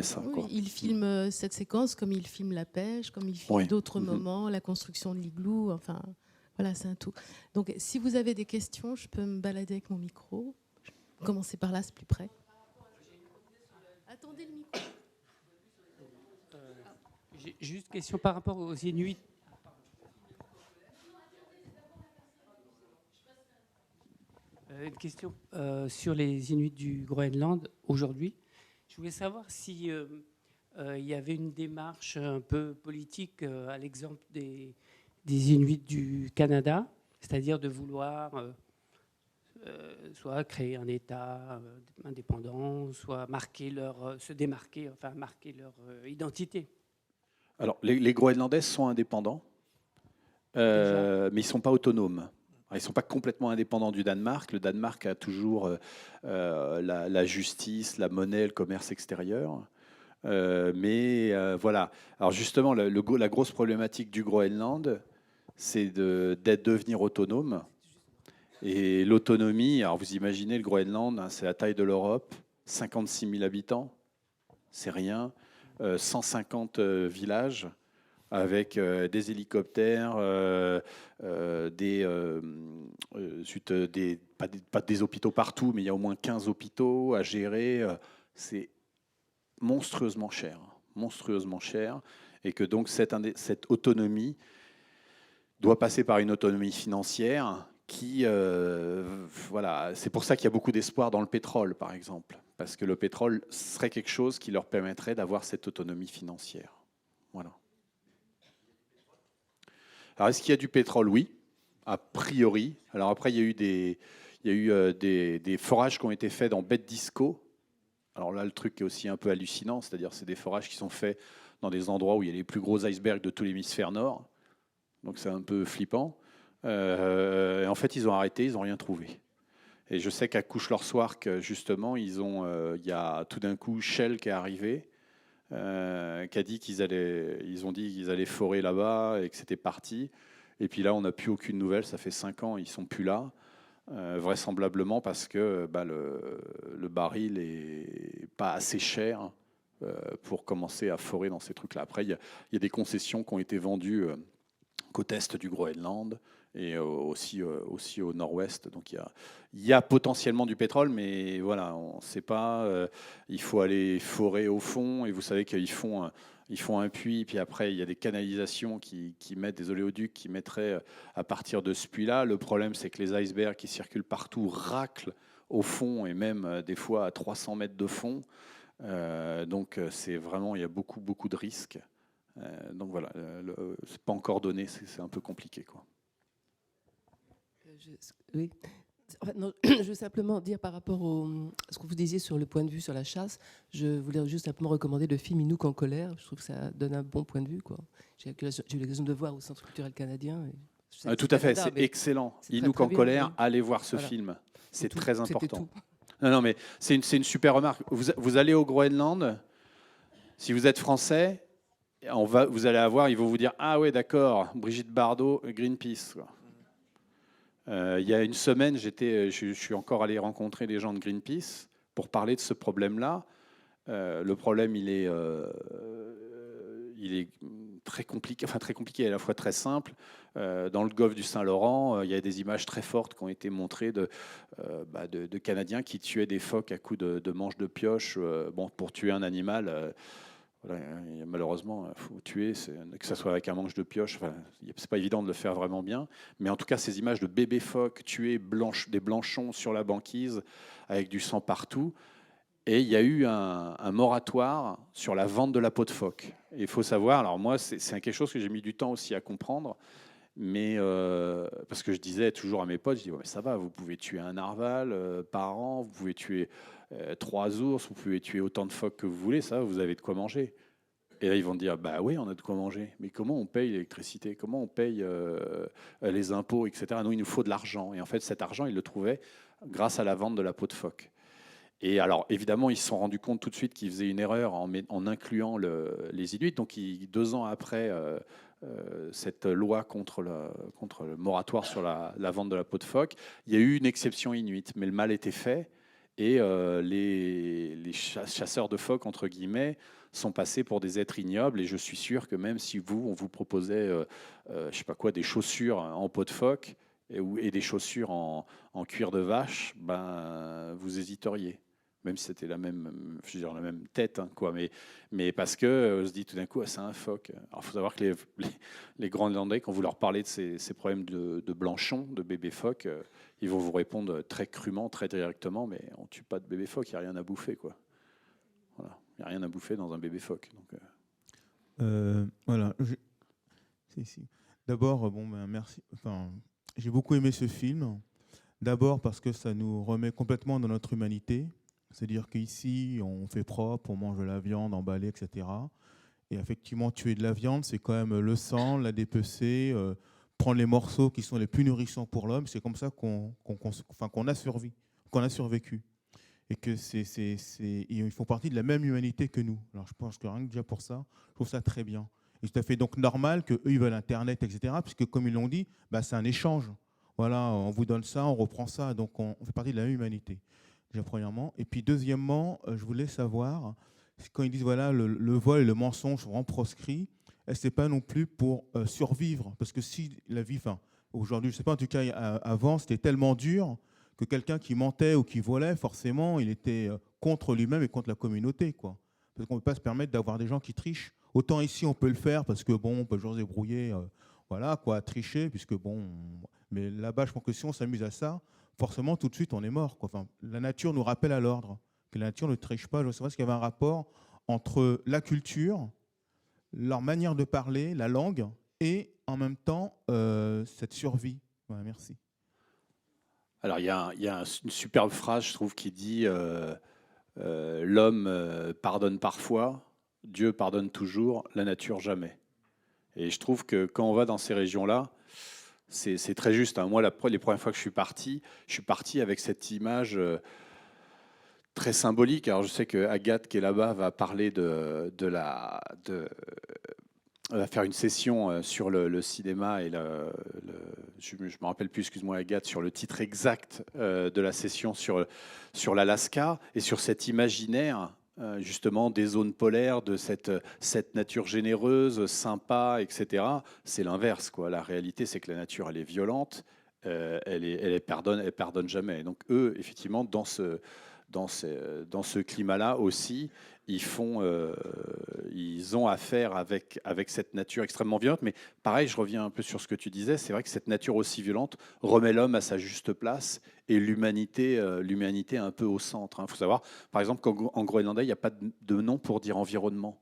ça. Oui, quoi. il filme cette séquence comme il filme la pêche, comme il filme d'autres moments, la construction de l'igloo, enfin voilà, c'est un tout. Donc si vous avez des questions, je peux me balader avec mon micro. Commencez par là, c'est plus près. Attendez le micro. J'ai juste une question par rapport aux Inuits. Une question sur les Inuits du Groenland aujourd'hui. Je voulais savoir si il y avait une démarche un peu politique à l'exemple des Inuits du Canada, c'est-à-dire de vouloir soit créer un État indépendant, soit se démarquer, enfin marquer leur identité. Alors, les Groenlandais sont indépendants, mais ils ne sont pas autonomes. Ils ne sont pas complètement indépendants du Danemark. Le Danemark a toujours la justice, la monnaie, le commerce extérieur. Voilà. Alors justement, la grosse problématique du Groenland, c'est de devenir autonome. Et l'autonomie, alors vous imaginez le Groenland, hein, c'est la taille de l'Europe, 56 000 habitants, c'est rien, 150 villages avec des hélicoptères, pas des hôpitaux partout, mais il y a au moins 15 hôpitaux à gérer. C'est monstrueusement cher, et que donc cette autonomie doit passer par une autonomie financière qui, voilà, c'est pour ça qu'il y a beaucoup d'espoir dans le pétrole, par exemple, parce que le pétrole serait quelque chose qui leur permettrait d'avoir cette autonomie financière. Voilà. Alors, est-ce qu'il y a du pétrole? Oui, a priori. Alors après, il y a eu des forages qui ont été faits dans Bête Disco. Alors là, le truc est aussi un peu hallucinant, c'est-à-dire c'est des forages qui sont faits dans des endroits où il y a les plus gros icebergs de tout l'hémisphère nord. Donc c'est un peu flippant. Et en fait, ils ont arrêté, ils n'ont rien trouvé. Et je sais qu'à Couche-Lord-Swark, justement, il y a tout d'un coup Shell qui est arrivé, qui a dit ils ont dit qu'ils allaient forer là-bas et que c'était parti. Et puis là, on n'a plus aucune nouvelle. Ça fait 5 ans, ils sont plus là. Vraisemblablement parce que le baril est pas assez cher pour commencer à forer dans ces trucs-là. Après, il y a des concessions qui ont été vendues côte est du Groenland et aussi au nord-ouest. Donc il y a potentiellement du pétrole, mais voilà, on ne sait pas. Il faut aller forer au fond, et vous savez qu'ils font un puits, puis après il y a des canalisations qui mettent des oléoducs qui mettraient à partir de ce puits-là. Le problème, c'est que les icebergs qui circulent partout raclent au fond, et même des fois à 300 mètres de fond. Donc c'est vraiment, il y a beaucoup de risques. Donc voilà, c'est pas encore donné, c'est un peu compliqué, quoi. Oui. En fait, non, je veux simplement dire par rapport à ce que vous disiez sur le point de vue sur la chasse, je voulais juste simplement recommander le film Inuk en colère. Je trouve que ça donne un bon point de vue, quoi. J'ai eu l'occasion de le voir au Centre culturel canadien. Tout à fait, c'est excellent. Inuk en colère, allez voir ce film. C'est très important. Non, mais c'est une super remarque. Vous allez au Groenland, si vous êtes français, vous allez avoir, ils vont vous dire, ah ouais, d'accord, Brigitte Bardot, Greenpeace, quoi. Il y a une semaine, je suis encore allé rencontrer les gens de Greenpeace pour parler de ce problème-là. Le problème, il est très compliqué, et à la fois très simple. Dans le golfe du Saint-Laurent, il y a des images très fortes qui ont été montrées de Canadiens qui tuaient des phoques à coups de manches de pioche. Pour tuer un animal, voilà, malheureusement, il faut tuer, que ce soit avec un manche de pioche. C'est pas évident de le faire vraiment bien. Mais en tout cas, ces images de bébés phoques tués, des blanchons sur la banquise, avec du sang partout. Et il y a eu un moratoire sur la vente de la peau de phoque. Et il faut savoir, alors moi, c'est quelque chose que j'ai mis du temps aussi à comprendre, mais parce que je disais toujours à mes potes, je dis, ouais, mais ça va, vous pouvez tuer un narval par an, vous pouvez tuer 3 ours, vous pouvez tuer autant de phoques que vous voulez, ça, vous avez de quoi manger. Et là, ils vont dire, bah oui, on a de quoi manger. Mais comment on paye l'électricité? Comment on paye les impôts, etc. Nous, il nous faut de l'argent. Et en fait, cet argent, ils le trouvaient grâce à la vente de la peau de phoque. Et alors, évidemment, ils se sont rendus compte tout de suite qu'ils faisaient une erreur en incluant les Inuits. Donc, 2 ans après cette loi contre le moratoire sur la vente de la peau de phoque, il y a eu une exception inuite. Mais le mal était fait. Et les chasseurs de phoques, entre guillemets, sont passés pour des êtres ignobles. Et je suis sûr que même si on vous proposait, je sais pas quoi, des chaussures en peau de phoque, et des chaussures en cuir de vache, ben, vous hésiteriez. Même si c'était la même, je veux dire, la même tête, hein, quoi. Mais parce que on se dit tout d'un coup, ah, c'est un phoque. Alors, il faut savoir que les Groenlandais, quand vous leur parlez de ces problèmes de blanchon, de bébé phoque, ils vont vous répondre très crûment, très directement, mais on tue pas de bébé phoque, il n'y a rien à bouffer, quoi. Voilà. Il n'y a rien à bouffer dans un bébé phoque. Donc, voilà. D'abord, bon, ben, merci. Enfin, j'ai beaucoup aimé ce film. D'abord parce que ça nous remet complètement dans notre humanité. C'est-à-dire qu'ici, on fait propre, on mange de la viande emballée, etc. Et effectivement, tuer de la viande, c'est quand même le sang, la dépecer, prendre les morceaux qui sont les plus nourrissants pour l'homme. C'est comme ça qu'on a survécu. Et que ils font partie de la même humanité que nous. Alors je pense que rien que déjà pour ça, je trouve ça très bien. Et tout à fait donc normal qu'eux, ils veulent Internet, etc. Puisque comme ils l'ont dit, bah, c'est un échange. Voilà, on vous donne ça, on reprend ça. Donc on fait partie de la même humanité. Déjà premièrement. Et puis deuxièmement, je voulais savoir, quand ils disent voilà, le vol et le mensonge sont vraiment proscrits, est-ce que ce n'est pas non plus pour survivre? Parce que si la vie, enfin, aujourd'hui, je ne sais pas, en tout cas, avant, c'était tellement dur que quelqu'un qui mentait ou qui volait, forcément, il était contre lui-même et contre la communauté, quoi. Parce qu'on ne peut pas se permettre d'avoir des gens qui trichent. Autant ici, on peut le faire parce que, bon, on peut toujours se débrouiller, voilà, quoi, tricher, puisque, bon... Mais là-bas, je pense que si on s'amuse à ça, forcément, tout de suite, on est mort, quoi. Enfin, la nature nous rappelle à l'ordre, que la nature ne triche pas. Je sais pas s'il y avait un rapport entre la culture, leur manière de parler, la langue, et en même temps, cette survie. Voilà, merci. alors, il y a une superbe phrase, je trouve, qui dit l'homme pardonne parfois, Dieu pardonne toujours, la nature jamais. Et je trouve que quand on va dans ces régions-là, c'est très juste, hein. Moi, les premières fois que je suis parti avec cette image très symbolique. Alors, je sais que Agathe, qui est là-bas, va parler va faire une session sur le cinéma et je me rappelle plus, excuse-moi Agathe, sur le titre exact de la session sur l'Alaska et sur cet imaginaire justement des zones polaires, de cette nature généreuse, sympa, etc. C'est l'inverse, quoi. La réalité, c'est que la nature, elle est violente, elle pardonne jamais. Et donc eux, effectivement, dans ce climat-là aussi, ils ont affaire avec cette nature extrêmement violente. Mais pareil, je reviens un peu sur ce que tu disais, c'est vrai que cette nature aussi violente remet l'homme à sa juste place et l'humanité un peu au centre. Il faut savoir, par exemple, qu'en groenlandais, il n'y a pas de nom pour dire environnement.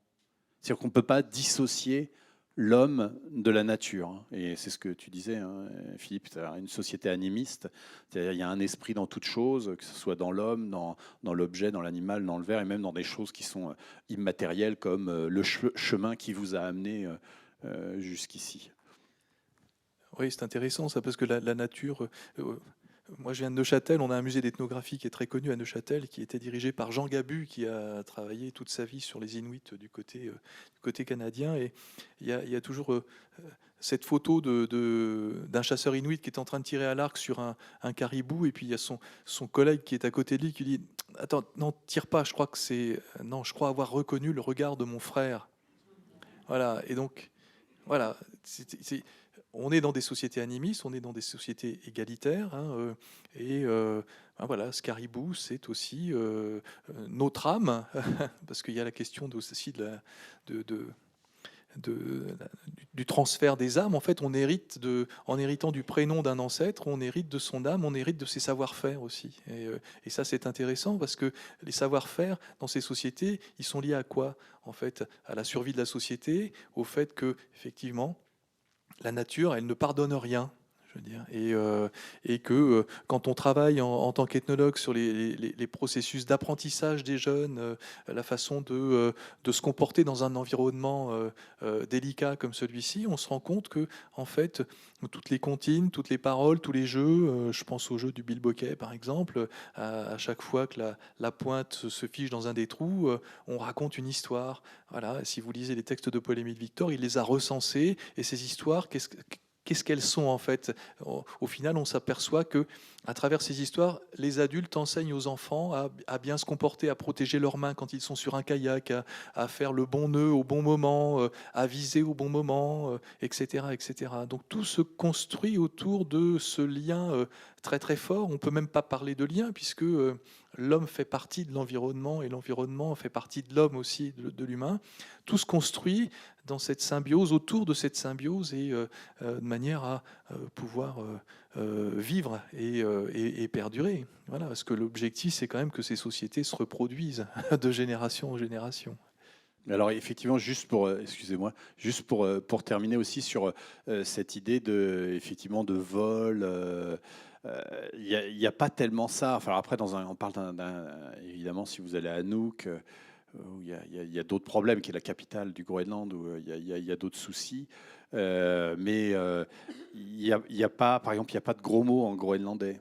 C'est-à-dire qu'on ne peut pas dissocier l'homme de la nature. Hein. Et c'est ce que tu disais, hein, Philippe, une société animiste. C'est-à-dire il y a un esprit dans toute chose, que ce soit dans l'homme, dans l'objet, dans l'animal, dans le verre, et même dans des choses qui sont immatérielles, comme le chemin qui vous a amené jusqu'ici. Oui, c'est intéressant ça, parce que la nature... moi, je viens de Neuchâtel. On a un musée d'ethnographie qui est très connu à Neuchâtel, qui était dirigé par Jean Gabu, qui a travaillé toute sa vie sur les Inuits du côté canadien. Et il y a toujours cette photo d'un chasseur inuit qui est en train de tirer à l'arc sur un caribou. Et puis il y a son collègue qui est à côté de lui qui dit « Attends, non, tire pas, je crois avoir reconnu le regard de mon frère. » Voilà, et donc, voilà, on est dans des sociétés animistes, on est dans des sociétés égalitaires, hein, voilà, ce caribou, c'est aussi notre âme, parce qu'il y a la question aussi du transfert des âmes. En fait, on hérite en héritant du prénom d'un ancêtre, on hérite de son âme, on hérite de ses savoir-faire aussi. Et ça, c'est intéressant parce que les savoir-faire dans ces sociétés, ils sont liés à quoi? En fait, à la survie de la société, au fait que, effectivement, la nature, elle ne pardonne rien, je veux dire, et que quand on travaille en tant qu'ethnologue sur les processus d'apprentissage des jeunes, la façon de se comporter dans un environnement délicat comme celui-ci, on se rend compte que, en fait, toutes les comptines, toutes les paroles, tous les jeux, je pense au jeu du bilboquet par exemple, à chaque fois que la pointe se fige dans un des trous, on raconte une histoire. Voilà, si vous lisez les textes de Paul-Émile Victor, il les a recensés, et ces histoires, qu'est-ce qu'est-ce qu'elles sont en fait. Au final, on s'aperçoit que à travers ces histoires, les adultes enseignent aux enfants à bien se comporter, à protéger leurs mains quand ils sont sur un kayak, à faire le bon nœud au bon moment, à viser au bon moment, etc., etc. Donc tout se construit autour de ce lien très très fort. On peut même pas parler de lien puisque l'homme fait partie de l'environnement et l'environnement fait partie de l'homme aussi, de l'humain. Tout se construit dans cette symbiose, autour de cette symbiose et de manière à pouvoir vivre et perdurer. Voilà, parce que l'objectif, c'est quand même que ces sociétés se reproduisent de génération en génération. Alors effectivement, excusez-moi, juste pour terminer aussi sur cette idée effectivement de vol. Il n'y a pas tellement ça. Enfin, après, on parle évidemment, si vous allez à Anouk, où il y a d'autres problèmes, qui est la capitale du Groenland, où il y a d'autres soucis. Mais il y a pas, par exemple, il n'y a pas de gros mots en groenlandais.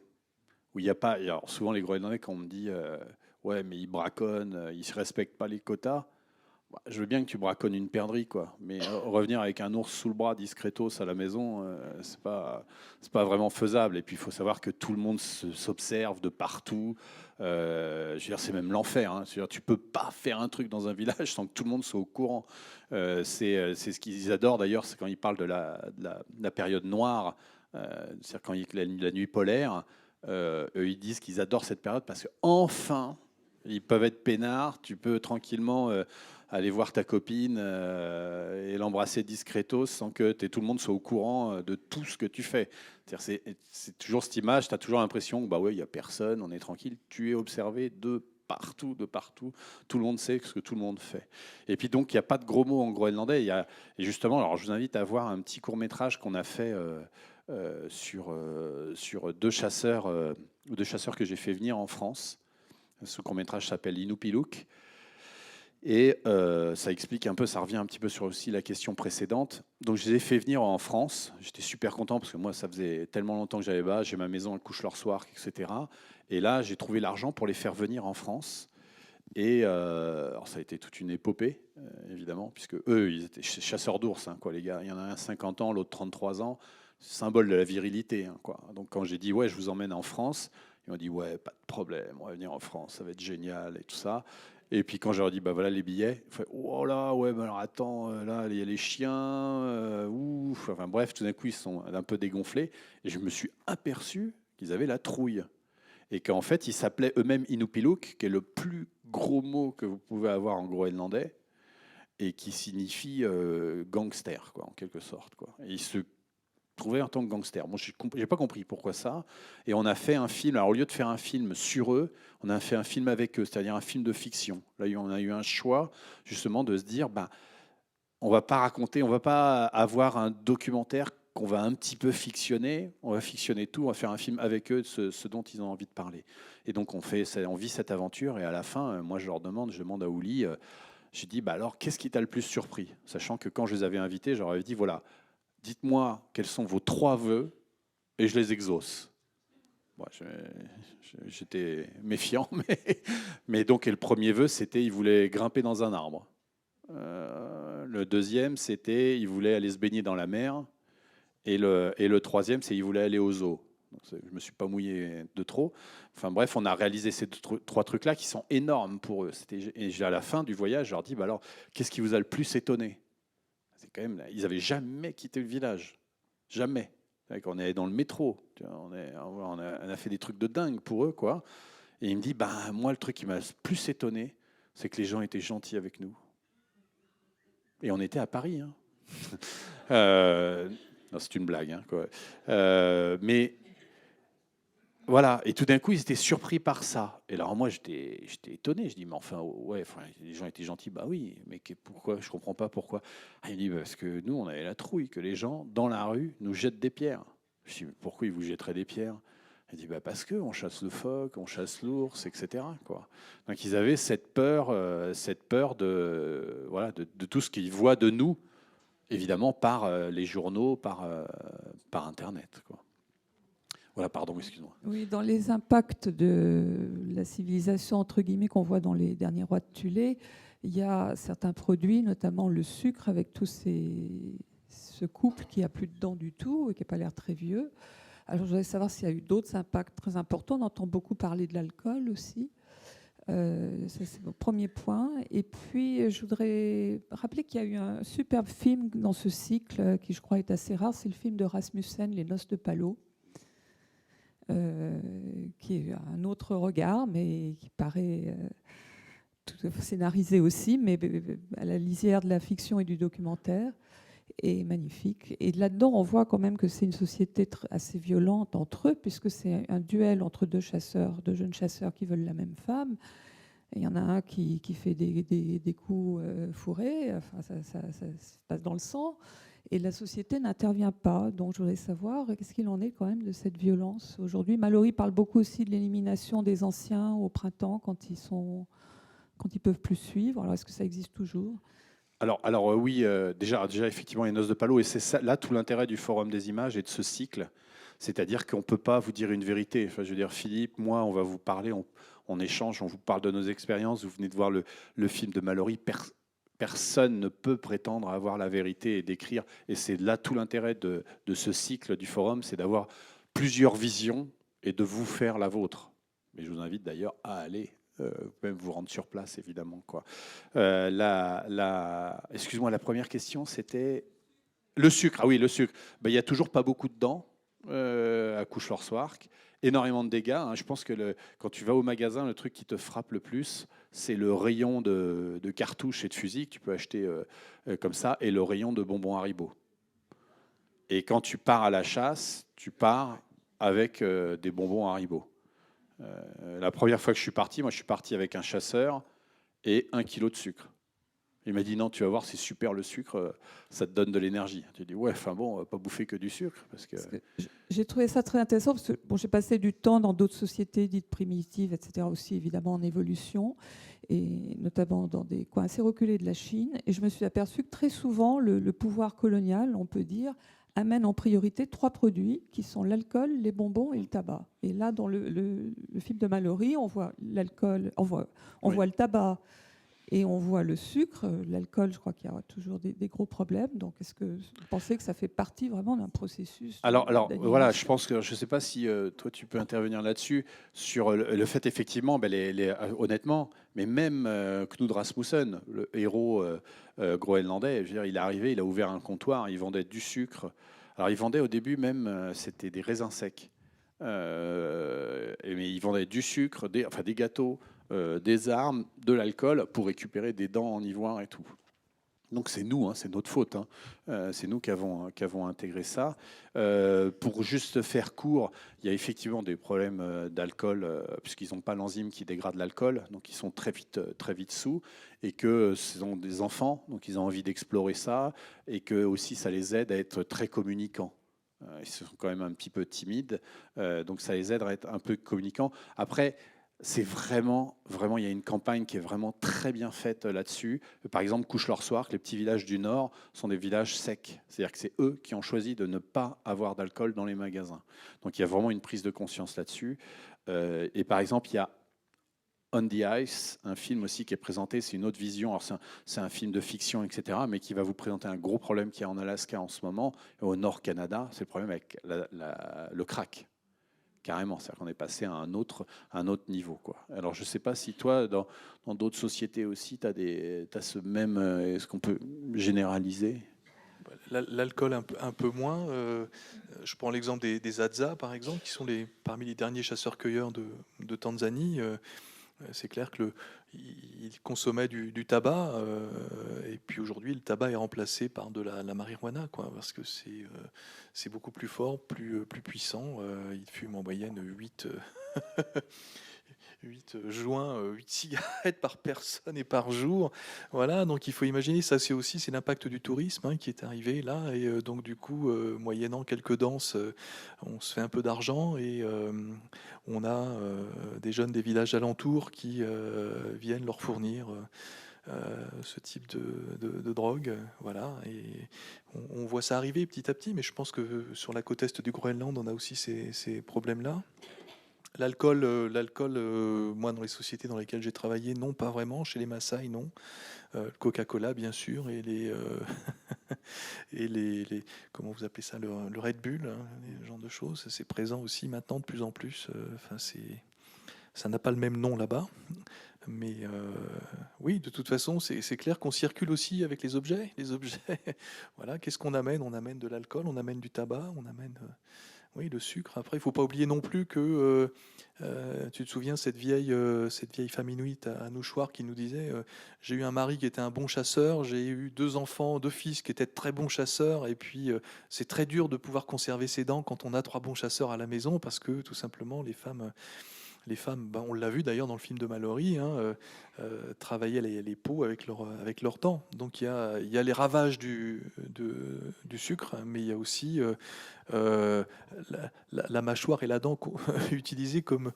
Où il y a pas. Alors, souvent, les Groenlandais, quand on me dit ouais, mais ils braconnent, ils ne se respectent pas les quotas. Bah, je veux bien que tu braconnes une perdrix, quoi. Mais revenir avec un ours sous le bras discretos à la maison, c'est pas vraiment faisable. Et puis il faut savoir que tout le monde s'observe de partout. Je veux dire, c'est même l'enfer. Hein. Tu peux pas faire un truc dans un village sans que tout le monde soit au courant. C'est ce qu'ils adorent d'ailleurs, c'est quand ils parlent de la période noire, c'est-à-dire quand la nuit polaire. Eux, ils disent qu'ils adorent cette période parce que enfin, ils peuvent être peinards. Tu peux tranquillement aller voir ta copine et l'embrasser discretos sans que tout le monde soit au courant de tout ce que tu fais. C'est toujours cette image, tu as toujours l'impression que bah ouais, il n'y a personne, on est tranquille. Tu es observé de partout. Tout le monde sait ce que tout le monde fait. Et puis donc, il n'y a pas de gros mots en groenlandais. Et justement, alors je vous invite à voir un petit court-métrage qu'on a fait sur deux chasseurs que j'ai fait venir en France. Ce court-métrage s'appelle Inupiluq. Et ça explique un peu, ça revient un petit peu sur aussi la question précédente. Donc je les ai fait venir en France. J'étais super content parce que moi, ça faisait tellement longtemps que j'avais j'ai ma maison, elle couche leur soir, etc. Et là, j'ai trouvé l'argent pour les faire venir en France. Et alors ça a été toute une épopée, évidemment, puisque eux, ils étaient chasseurs d'ours, hein, quoi, les gars. Il y en a un 50 ans, l'autre 33 ans. Symbole de la virilité, hein, quoi. Donc quand j'ai dit, ouais, je vous emmène en France, ils m'ont dit, ouais, pas de problème, on va venir en France, ça va être génial et tout ça. Et puis quand je leur ai dit, bah voilà les billets, ils font, oh là, ouais, bah alors attends, là, il y a les chiens, ouf. Enfin bref, tout d'un coup, ils sont un peu dégonflés. Et je me suis aperçu qu'ils avaient la trouille. Et qu'en fait, ils s'appelaient eux-mêmes Inupiluq, qui est le plus gros mot que vous pouvez avoir en groenlandais, et qui signifie gangster, quoi, en quelque sorte, quoi. Et ils se trouvaient en tant que gangster. Moi, je n'ai pas compris pourquoi ça. Et on a fait un film. Alors, au lieu de faire un film sur eux, on a fait un film avec eux, c'est-à-dire un film de fiction. Là, on a eu un choix, justement, de se dire, ben, on va pas raconter, on va pas avoir un documentaire qu'on va un petit peu fictionner. On va fictionner tout, on va faire un film avec eux, ce dont ils ont envie de parler. Et donc, on vit cette aventure. Et à la fin, moi, je demande à Ouli, j'ai dit, bah alors, qu'est-ce qui t'a le plus surpris? Sachant que quand je les avais invités, je leur avais dit, voilà, dites-moi quels sont vos 3 vœux et je les exauce. Bon, j'étais méfiant, mais donc et le premier vœu, c'était il voulait grimper dans un arbre. Le deuxième, c'était il voulait aller se baigner dans la mer. Et le troisième, c'est il voulait aller au zoo. Donc, je ne me suis pas mouillé de trop. Enfin bref, on a réalisé ces 3 trucs-là qui sont énormes pour eux. Et à la fin du voyage, je leur dis, bah alors, qu'est-ce qui vous a le plus étonné? Quand même, ils n'avaient jamais quitté le village. Jamais. On est dans le métro. On a fait des trucs de dingue pour eux, quoi. Et il me dit, bah, moi, le truc qui m'a le plus étonné, c'est que les gens étaient gentils avec nous. Et on était à Paris. Hein. Non, c'est une blague. Hein, quoi. Mais voilà. Et tout d'un coup, ils étaient surpris par ça. Et alors moi, j'étais étonné. Je dis, mais enfin, ouais, les gens étaient gentils. Bah oui, mais pourquoi? Je comprends pas pourquoi. Ah, il me dit, parce que nous, on avait la trouille que les gens, dans la rue, nous jettent des pierres. Je dis, mais pourquoi ils vous jetteraient des pierres? Il dit, bah parce qu'on chasse le phoque, on chasse l'ours, etc. Quoi. Donc ils avaient cette peur de, voilà, de tout ce qu'ils voient de nous, évidemment par les journaux, par Internet. Quoi. Voilà, pardon, excuse-moi. Oui, dans les impacts de la civilisation, entre guillemets, qu'on voit dans les derniers rois de Thulé, il y a certains produits, notamment le sucre, avec tous ce couple qui a plus de dents du tout et qui n'a pas l'air très vieux. Alors, je voudrais savoir s'il y a eu d'autres impacts très importants. On entend beaucoup parler de l'alcool aussi. Ça, c'est mon premier point. Et puis, je voudrais rappeler qu'il y a eu un superbe film dans ce cycle qui, je crois, est assez rare. C'est le film de Rasmussen, Les Noces de Palot, qui est un autre regard, mais qui paraît tout scénarisé aussi, mais à la lisière de la fiction et du documentaire, est magnifique. Et là-dedans, on voit quand même que c'est une société assez violente entre eux, puisque c'est un duel entre deux jeunes chasseurs qui veulent la même femme. Et il y en a un qui fait des coups fourrés, enfin, ça se passe dans le sang, et la société n'intervient pas. Donc je voudrais savoir, qu'est-ce qu'il en est quand même de cette violence aujourd'hui. Mallory parle beaucoup aussi de l'élimination des anciens au printemps quand ils peuvent plus suivre. Alors est-ce que ça existe toujours? Alors oui, déjà effectivement, il y a Noces de Palot, et c'est ça, là tout l'intérêt du Forum des images et de ce cycle, c'est-à-dire qu'on ne peut pas vous dire une vérité. Enfin, je veux dire, Philippe, moi, on va vous parler, on échange, on vous parle de nos expériences. Vous venez de voir le film de Mallory. Personne ne peut prétendre avoir la vérité et d'écrire. Et c'est là tout l'intérêt de ce cycle du Forum, c'est d'avoir plusieurs visions et de vous faire la vôtre. Mais je vous invite d'ailleurs à aller. Vous pouvez même vous rendre sur place, évidemment, quoi. Excuse-moi, la première question, c'était le sucre. Ah oui, le sucre. Ben, il n'y a toujours pas beaucoup de dents à Couche-Lorsoirque. Énormément de dégâts. Hein. Je pense que quand tu vas au magasin, le truc qui te frappe le plus, c'est le rayon de cartouches et de fusils que tu peux acheter comme ça, et le rayon de bonbons Haribo. Et quand tu pars à la chasse, tu pars avec des bonbons Haribo. La première fois que je suis parti avec un chasseur et 1 kilo de sucre. Il m'a dit non, tu vas voir, c'est super le sucre, ça te donne de l'énergie. J'ai dit ouais, enfin bon, on va pas bouffer que du sucre. Parce que j'ai trouvé ça très intéressant parce que bon, j'ai passé du temps dans d'autres sociétés dites primitives, etc., aussi évidemment en évolution, et notamment dans des coins assez reculés de la Chine. Et je me suis aperçue que très souvent, le pouvoir colonial, on peut dire, amène en priorité 3 produits qui sont l'alcool, les bonbons et le tabac. Et là, dans le film de Mallory, on voit l'alcool, on voit le tabac et on voit le sucre. L'alcool, je crois qu'il y a toujours des gros problèmes. Donc, est-ce que vous pensez que ça fait partie vraiment d'un processus Alors voilà, je pense que je ne sais pas si toi tu peux intervenir là-dessus sur le fait effectivement, honnêtement, mais même Knud Rasmussen, le héros groenlandais, je veux dire, il est arrivé, il a ouvert un comptoir, il vendait du sucre. Alors il vendait au début même, c'était des raisins secs, mais il vendait du sucre, des gâteaux, des armes, de l'alcool pour récupérer des dents en ivoire et tout. Donc c'est nous, hein, c'est notre faute. Hein. C'est nous qui avons intégré ça. Pour juste faire court, il y a effectivement des problèmes d'alcool, puisqu'ils n'ont pas l'enzyme qui dégrade l'alcool, donc ils sont très vite sous, et que ce sont des enfants, donc ils ont envie d'explorer ça, et que aussi ça les aide à être très communicants. Ils sont quand même un petit peu timides, donc ça les aide à être un peu communicants. Après, c'est vraiment, il y a une campagne qui est vraiment très bien faite là-dessus. Par exemple, Couche-Lorsoirque, les petits villages du Nord sont des villages secs. C'est-à-dire que c'est eux qui ont choisi de ne pas avoir d'alcool dans les magasins. Donc il y a vraiment une prise de conscience là-dessus. Et par exemple, il y a On the Ice, un film aussi qui est présenté, c'est une autre vision. Alors c'est un film de fiction, etc., mais qui va vous présenter un gros problème qu'il y a en Alaska en ce moment, au Nord Canada, c'est le problème avec le crack. Carrément, c'est-à-dire qu'on est passé à un autre niveau, quoi. Alors, je ne sais pas si toi, dans d'autres sociétés aussi, tu as ce même... Est-ce qu'on peut généraliser? L'alcool un peu moins. Je prends l'exemple des Hadza, par exemple, qui sont parmi les derniers chasseurs-cueilleurs de Tanzanie. C'est clair qu'ils consommaient du tabac, et puis aujourd'hui, le tabac est remplacé par de la marijuana, quoi, parce que c'est beaucoup plus fort, plus puissant. Ils fument en moyenne 8 joints, 8 cigarettes par personne et par jour. Voilà, donc il faut imaginer, ça c'est l'impact du tourisme, hein, qui est arrivé là, et donc du coup, moyennant quelques danses, on se fait un peu d'argent, et on a des jeunes des villages alentours qui viennent leur fournir ce type de drogue. Voilà, et on voit ça arriver petit à petit, mais je pense que sur la côte est du Groenland, on a aussi ces problèmes-là. L'alcool, moi, dans les sociétés dans lesquelles j'ai travaillé, non, pas vraiment. Chez les Maasai, non. Le Coca-Cola, bien sûr, et comment vous appelez ça, le Red Bull, hein, ce genre de choses. C'est présent aussi maintenant de plus en plus. Enfin, ça n'a pas le même nom là-bas. Mais oui, de toute façon, c'est clair qu'on circule aussi avec les objets. Les objets, voilà, qu'est-ce qu'on amène? On amène de l'alcool, on amène du tabac, on amène oui, le sucre. Après, il ne faut pas oublier non plus que, tu te souviens, cette vieille femme inuite à Anouchouar qui nous disait j'ai eu un mari qui était un bon chasseur, j'ai eu 2 enfants, 2 fils qui étaient de très bons chasseurs, et puis c'est très dur de pouvoir conserver ses dents quand on a 3 bons chasseurs à la maison, parce que tout simplement, les femmes, ben, on l'a vu d'ailleurs dans le film de Mallory, hein, travaillaient les peaux avec leurs dents. Donc il y a les ravages du sucre, mais il y a aussi la mâchoire et la dent utilisées comme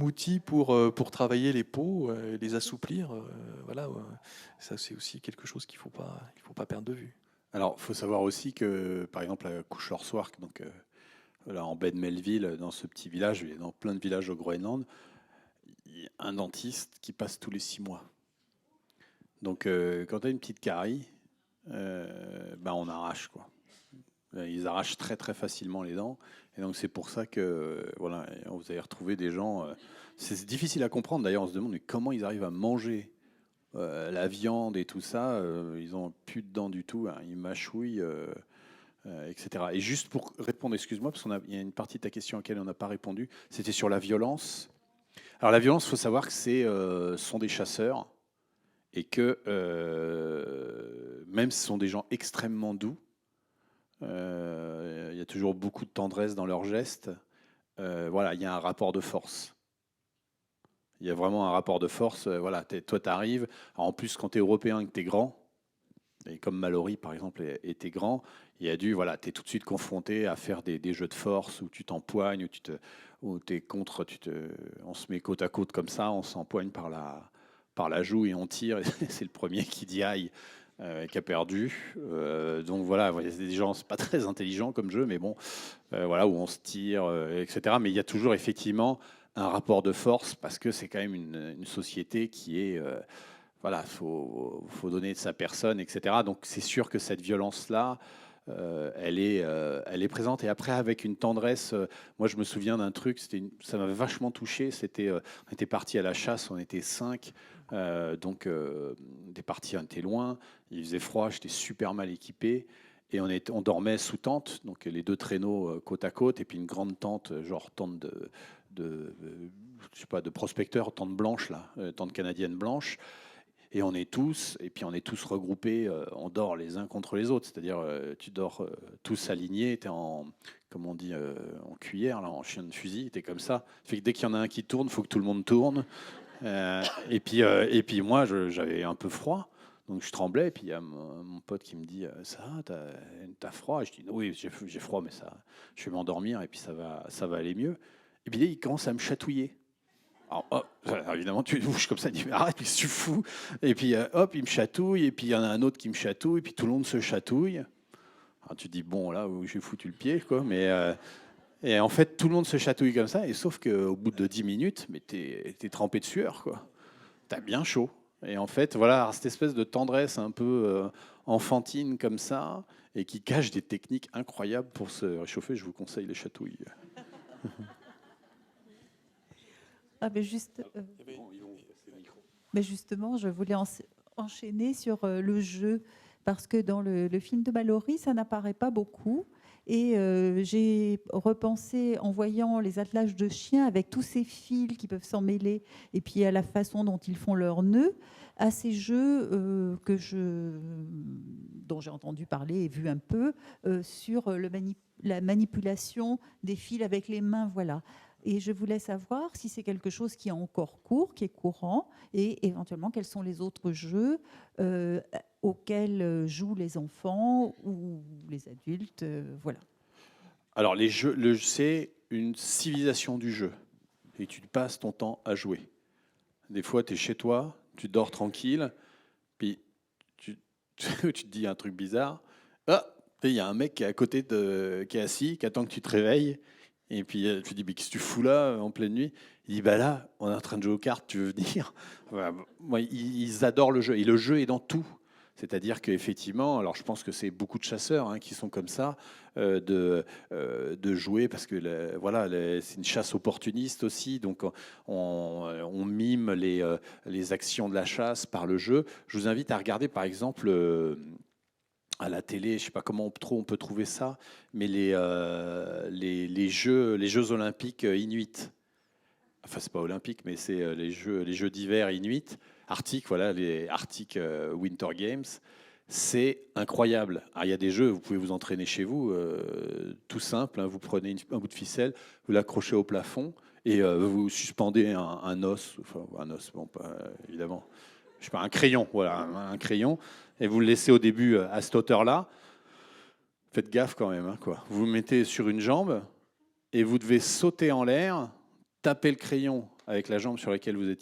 outil pour travailler les peaux, les assouplir. Voilà, ça c'est aussi quelque chose qu'il faut pas perdre de vue. Alors, il faut savoir aussi que, par exemple, à Couchorsoark, donc là, en baie de Melville, dans ce petit village, et dans plein de villages au Groenland, il y a un dentiste qui passe tous les 6 mois. Donc, quand tu as une petite carie, ben, on arrache, quoi. Ils arrachent très très facilement les dents, et donc c'est pour ça que voilà, vous allez retrouver des gens. C'est difficile à comprendre d'ailleurs. On se demande mais comment ils arrivent à manger la viande et tout ça. Ils ont plus de dents du tout, hein, ils mâchouillent. Etc. Et juste pour répondre, excuse-moi, parce qu'il y a une partie de ta question à laquelle on n'a pas répondu, c'était sur la violence. Alors la violence, il faut savoir que sont des chasseurs, et que même si ce sont des gens extrêmement doux, il y a toujours beaucoup de tendresse dans leurs gestes. Voilà, il y a un rapport de force. Il y a vraiment un rapport de force. Voilà, toi, tu arrives. En plus, quand tu es européen et que tu es grand, et comme Mallory, par exemple, était grand, il a dû, voilà, tu es tout de suite confronté à faire des jeux de force où tu t'empoignes, où t'es contre, on se met côte à côte comme ça, on s'empoigne par la joue et on tire. Et c'est le premier qui dit aïe, qui a perdu. Donc voilà, c'est des gens, c'est pas très intelligent comme jeu, mais bon, voilà, où on se tire, etc. Mais il y a toujours effectivement un rapport de force, parce que c'est quand même une société qui est voilà, faut donner de sa personne, etc. Donc c'est sûr que cette violence-là, elle est présente. Et après, avec une tendresse, moi je me souviens d'un truc, ça m'avait vachement touché. On était partis à la chasse, on était 5, donc on était partis, on était loin, il faisait froid, j'étais super mal équipé. Et on dormait sous tente, donc les 2 traîneaux côte à côte, et puis une grande tente, genre tente je sais pas, de prospecteurs, tente blanche là, tente canadienne blanche. Et on est tous regroupés, on dort les uns contre les autres, c'est-à-dire tu dors tous alignés, tu es comme on dit, en cuillère, là, en chien de fusil, tu es comme ça. Fait que dès qu'il y en a un qui tourne, il faut que tout le monde tourne. Et puis moi, j'avais un peu froid, donc je tremblais, et puis il y a mon pote qui me dit ça, t'as froid? Et je dis oui, j'ai froid, mais ça, je vais m'endormir, et puis ça va aller mieux. Et puis là, il commence à me chatouiller. Alors, évidemment, tu bouges comme ça, tu dis mais arrête, qu'est-ce que tu fous? Et puis hop, il me chatouille, et puis il y en a un autre qui me chatouille, et puis tout le monde se chatouille. Alors, tu te dis bon, là, j'ai foutu le pied, quoi. Mais et en fait, tout le monde se chatouille comme ça, et sauf qu'au bout de 10 minutes, mais t'es trempé de sueur, quoi. T'as bien chaud. Et en fait, voilà, cette espèce de tendresse un peu enfantine comme ça, et qui cache des techniques incroyables pour se réchauffer. Je vous conseille les chatouilles. Ah, mais mais justement, je voulais enchaîner sur le jeu, parce que dans le film de Mallory, ça n'apparaît pas beaucoup. Et j'ai repensé, en voyant les attelages de chiens avec tous ces fils qui peuvent s'en mêler, et puis à la façon dont ils font leurs nœuds, à ces jeux dont j'ai entendu parler et vu un peu, sur la manipulation des fils avec les mains. Voilà. Et je voulais savoir si c'est quelque chose qui est encore court, qui est courant, et éventuellement quels sont les autres jeux auxquels jouent les enfants ou les adultes. Voilà. Alors, c'est une civilisation du jeu. Et tu passes ton temps à jouer. Des fois, tu es chez toi, tu dors tranquille, puis tu te dis un truc bizarre. Ah, il y a un mec qui est à côté, qui est assis, qui attend que tu te réveilles. Et puis je lui dis, mais qu'est-ce que tu fous là en pleine nuit? Il dit, bah là, on est en train de jouer aux cartes, tu veux venir? Voilà. Moi, ils adorent le jeu. Et le jeu est dans tout. C'est-à-dire qu'effectivement, alors je pense que c'est beaucoup de chasseurs qui sont comme ça, de jouer, parce que voilà, c'est une chasse opportuniste aussi. Donc on mime les actions de la chasse par le jeu. Je vous invite à regarder par exemple à la télé, je ne sais pas comment on peut trouver ça, mais les Jeux olympiques inuits. Enfin, c'est pas olympique, mais c'est les Jeux d'hiver inuits, Arctique, voilà, les Arctic Winter Games. C'est incroyable. Alors, il y a des jeux, vous pouvez vous entraîner chez vous, tout simple. Vous prenez un bout de ficelle, vous l'accrochez au plafond et vous suspendez un os, enfin un os, bon, pas évidemment, je sais pas, un crayon, voilà, un crayon, et vous le laissez au début à cette hauteur-là. Faites gaffe quand même, quoi. Vous le mettez sur une jambe et vous devez sauter en l'air, taper le crayon avec la jambe sur laquelle vous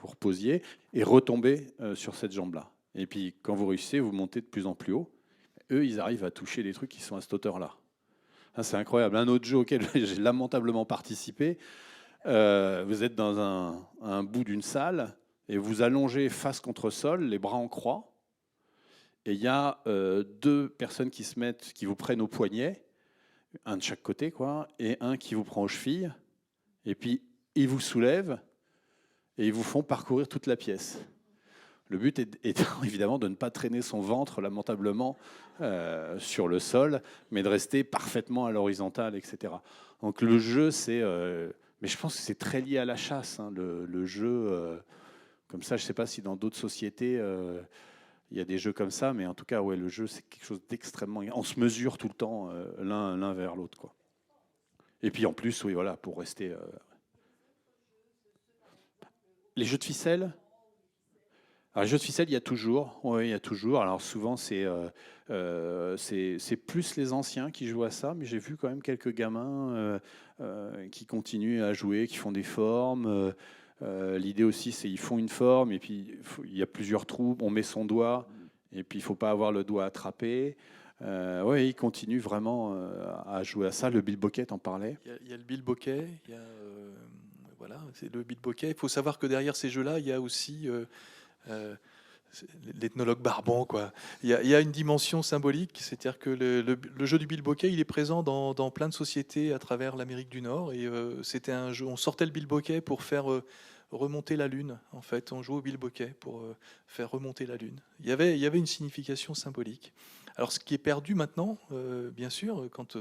reposiez et retomber sur cette jambe-là. Et puis quand vous réussissez, vous montez de plus en plus haut. Eux, ils arrivent à toucher des trucs qui sont à cette hauteur-là. Ah, c'est incroyable. Un autre jeu auquel j'ai lamentablement participé, vous êtes dans un bout d'une salle et vous allongez face contre sol, les bras en croix. Et il y a deux personnes qui vous prennent au poignet, un de chaque côté, quoi, et un qui vous prend aux chevilles. Et puis, ils vous soulèvent et ils vous font parcourir toute la pièce. Le but est évidemment de ne pas traîner son ventre lamentablement sur le sol, mais de rester parfaitement à l'horizontale, etc. Donc le jeu, c'est... mais je pense que c'est très lié à la chasse, le jeu. Comme ça, je ne sais pas si dans d'autres sociétés, il y a des jeux comme ça, mais en tout cas, ouais, le jeu, c'est quelque chose d'extrêmement... On se mesure tout le temps l'un vers l'autre, quoi. Et puis en plus, oui, voilà, pour rester... Les jeux de ficelle. Alors, les jeux de ficelle, il y a toujours. Oui, il y a toujours. Alors souvent, c'est plus les anciens qui jouent à ça, mais j'ai vu quand même quelques gamins qui continuent à jouer, qui font des formes. L'idée aussi, c'est qu'ils font une forme, et puis il y a plusieurs trous, on met son doigt, et puis il ne faut pas avoir le doigt attrapé. Oui, ils continuent vraiment à jouer à ça. Le bilboquet, t'en parlais? Il y a le bilboquet, voilà, c'est le bilboquet. Il faut savoir que derrière ces jeux-là, il y a aussi... l'ethnologue Barbon, quoi. Il y a une dimension symbolique, c'est-à-dire que le jeu du bilboquet, il est présent dans plein de sociétés à travers l'Amérique du Nord, et c'était un jeu, on sortait le bilboquet pour faire remonter la lune, en fait, on jouait au bilboquet pour faire remonter la lune. Il y avait une signification symbolique. Alors, ce qui est perdu maintenant, bien sûr, quand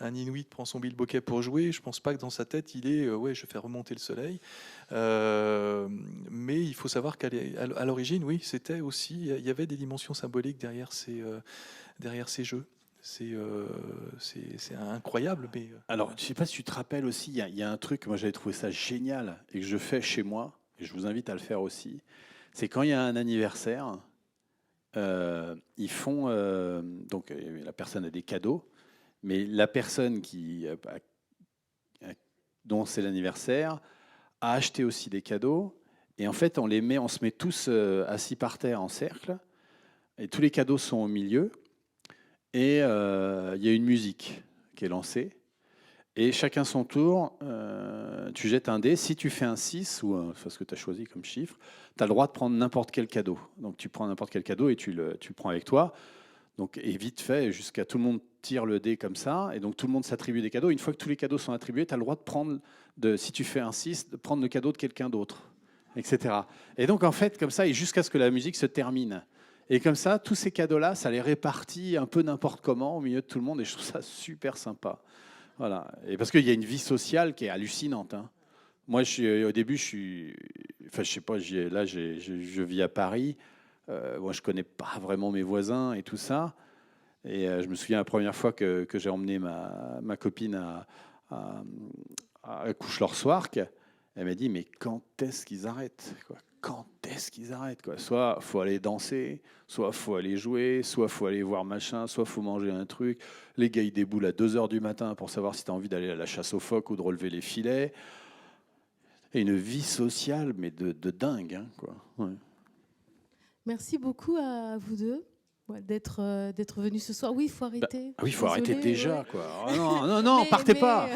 un Inuit prend son bilboquet pour jouer, je ne pense pas que dans sa tête, il est ouais, je fais remonter le soleil. Mais il faut savoir qu'à l'origine, oui, c'était aussi, il y avait des dimensions symboliques derrière ces jeux. C'est incroyable. Mais, alors, je ne sais pas si tu te rappelles aussi, il y a un truc, moi j'avais trouvé ça génial et que je fais chez moi, et je vous invite à le faire aussi, c'est quand il y a un anniversaire. Ils font donc la personne a des cadeaux, mais la personne dont c'est l'anniversaire a acheté aussi des cadeaux, et en fait on se met tous assis par terre en cercle, et tous les cadeaux sont au milieu, et il y a une musique qui est lancée, et chacun son tour, tu jettes un dé. Si tu fais un 6, ou ce que tu as choisi comme chiffre, tu as le droit de prendre n'importe quel cadeau. Donc tu prends n'importe quel cadeau et tu le prends avec toi. Donc, et vite fait, jusqu'à tout le monde tire le dé comme ça, et donc tout le monde s'attribue des cadeaux. Une fois que tous les cadeaux sont attribués, tu as le droit de prendre, si tu fais un 6, de prendre le cadeau de quelqu'un d'autre, etc. Et donc en fait, comme ça, et jusqu'à ce que la musique se termine. Et comme ça, tous ces cadeaux-là, ça les répartit un peu n'importe comment au milieu de tout le monde, et je trouve ça super sympa. Voilà. Et parce qu'il y a une vie sociale qui est hallucinante. Moi, au début, je sais pas, je vis à Paris. Moi, je connais pas vraiment mes voisins et tout ça. Et je me souviens la première fois que j'ai emmené ma copine à Couche-Lorsoirque, elle m'a dit, mais quand est-ce qu'ils arrêtent, quoi? Quand est-ce qu'ils arrêtent, quoi? Soit il faut aller danser, soit il faut aller jouer, soit il faut aller voir machin, soit il faut manger un truc. Les gars, ils déboulent à 2h du matin pour savoir si tu as envie d'aller à la chasse aux phoques ou de relever les filets. Et une vie sociale, mais de dingue, quoi. Ouais. Merci beaucoup à vous deux. ouais, d'être venu ce soir. Oui, il faut arrêter. Oui, il faut arrêter Désolée, déjà, ouais. quoi. Oh non, partez pas.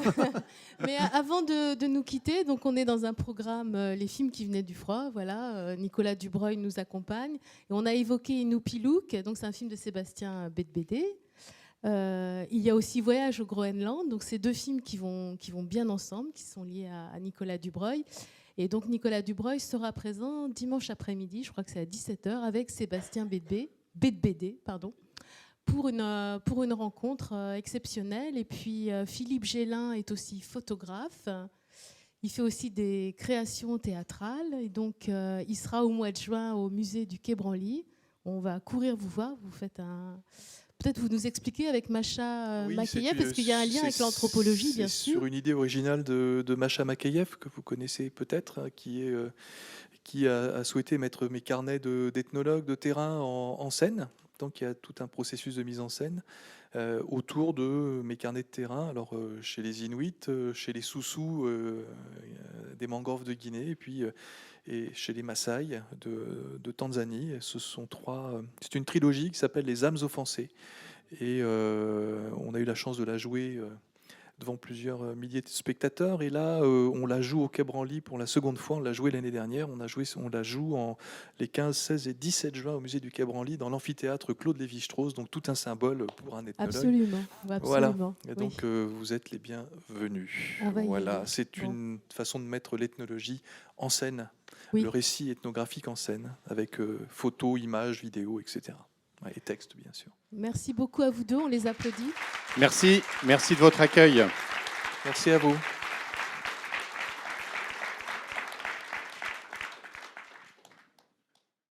Mais avant de nous quitter, donc on est dans un programme Les films qui venaient du froid. Voilà, Nicolas Dubreuil nous accompagne. Et on a évoqué Inupilouk, donc c'est un film de Sébastien Bedbédé. Il y a aussi Voyage au Groenland. Donc c'est deux films qui vont bien ensemble, qui sont liés à Nicolas Dubreuil. Et donc Nicolas Dubreuil sera présent dimanche après-midi, je crois que c'est à 17h, avec Sébastien Bedbédé, pour une rencontre exceptionnelle. Et puis Philippe Gélin est aussi photographe. Il fait aussi des créations théâtrales. Et donc il sera au mois de juin au musée du Quai Branly. On va courir vous voir. Vous faites un... Peut-être vous nous expliquez avec Macha Makeyev, parce qu'il y a un lien avec l'anthropologie, bien sûr. Sur une idée originale de Macha Makeyev, que vous connaissez peut-être, hein, qui a souhaité mettre mes carnets d'ethnologue de terrain en scène. Donc il y a tout un processus de mise en scène autour de mes carnets de terrain. Alors chez les Inuits, chez les Soussous des mangroves de Guinée, et puis et chez les Maasai de Tanzanie. C'est une trilogie qui s'appelle Les âmes offensées. Et on a eu la chance de la jouer devant plusieurs milliers de spectateurs. Et là, on la joue au Quai Branly pour la seconde fois. On l'a joué l'année dernière. On la joue les 15, 16 et 17 juin au musée du Quai Branly dans l'amphithéâtre Claude Lévi-Strauss. Donc tout un symbole pour un ethnologue. Absolument. Voilà. Et donc vous êtes les bienvenus. Voilà. C'est une façon de mettre l'ethnologie en scène. Oui. Le récit ethnographique en scène, avec photos, images, vidéos, etc. Et textes, bien sûr. Merci beaucoup à vous deux, on les applaudit. Merci de votre accueil. Merci à vous.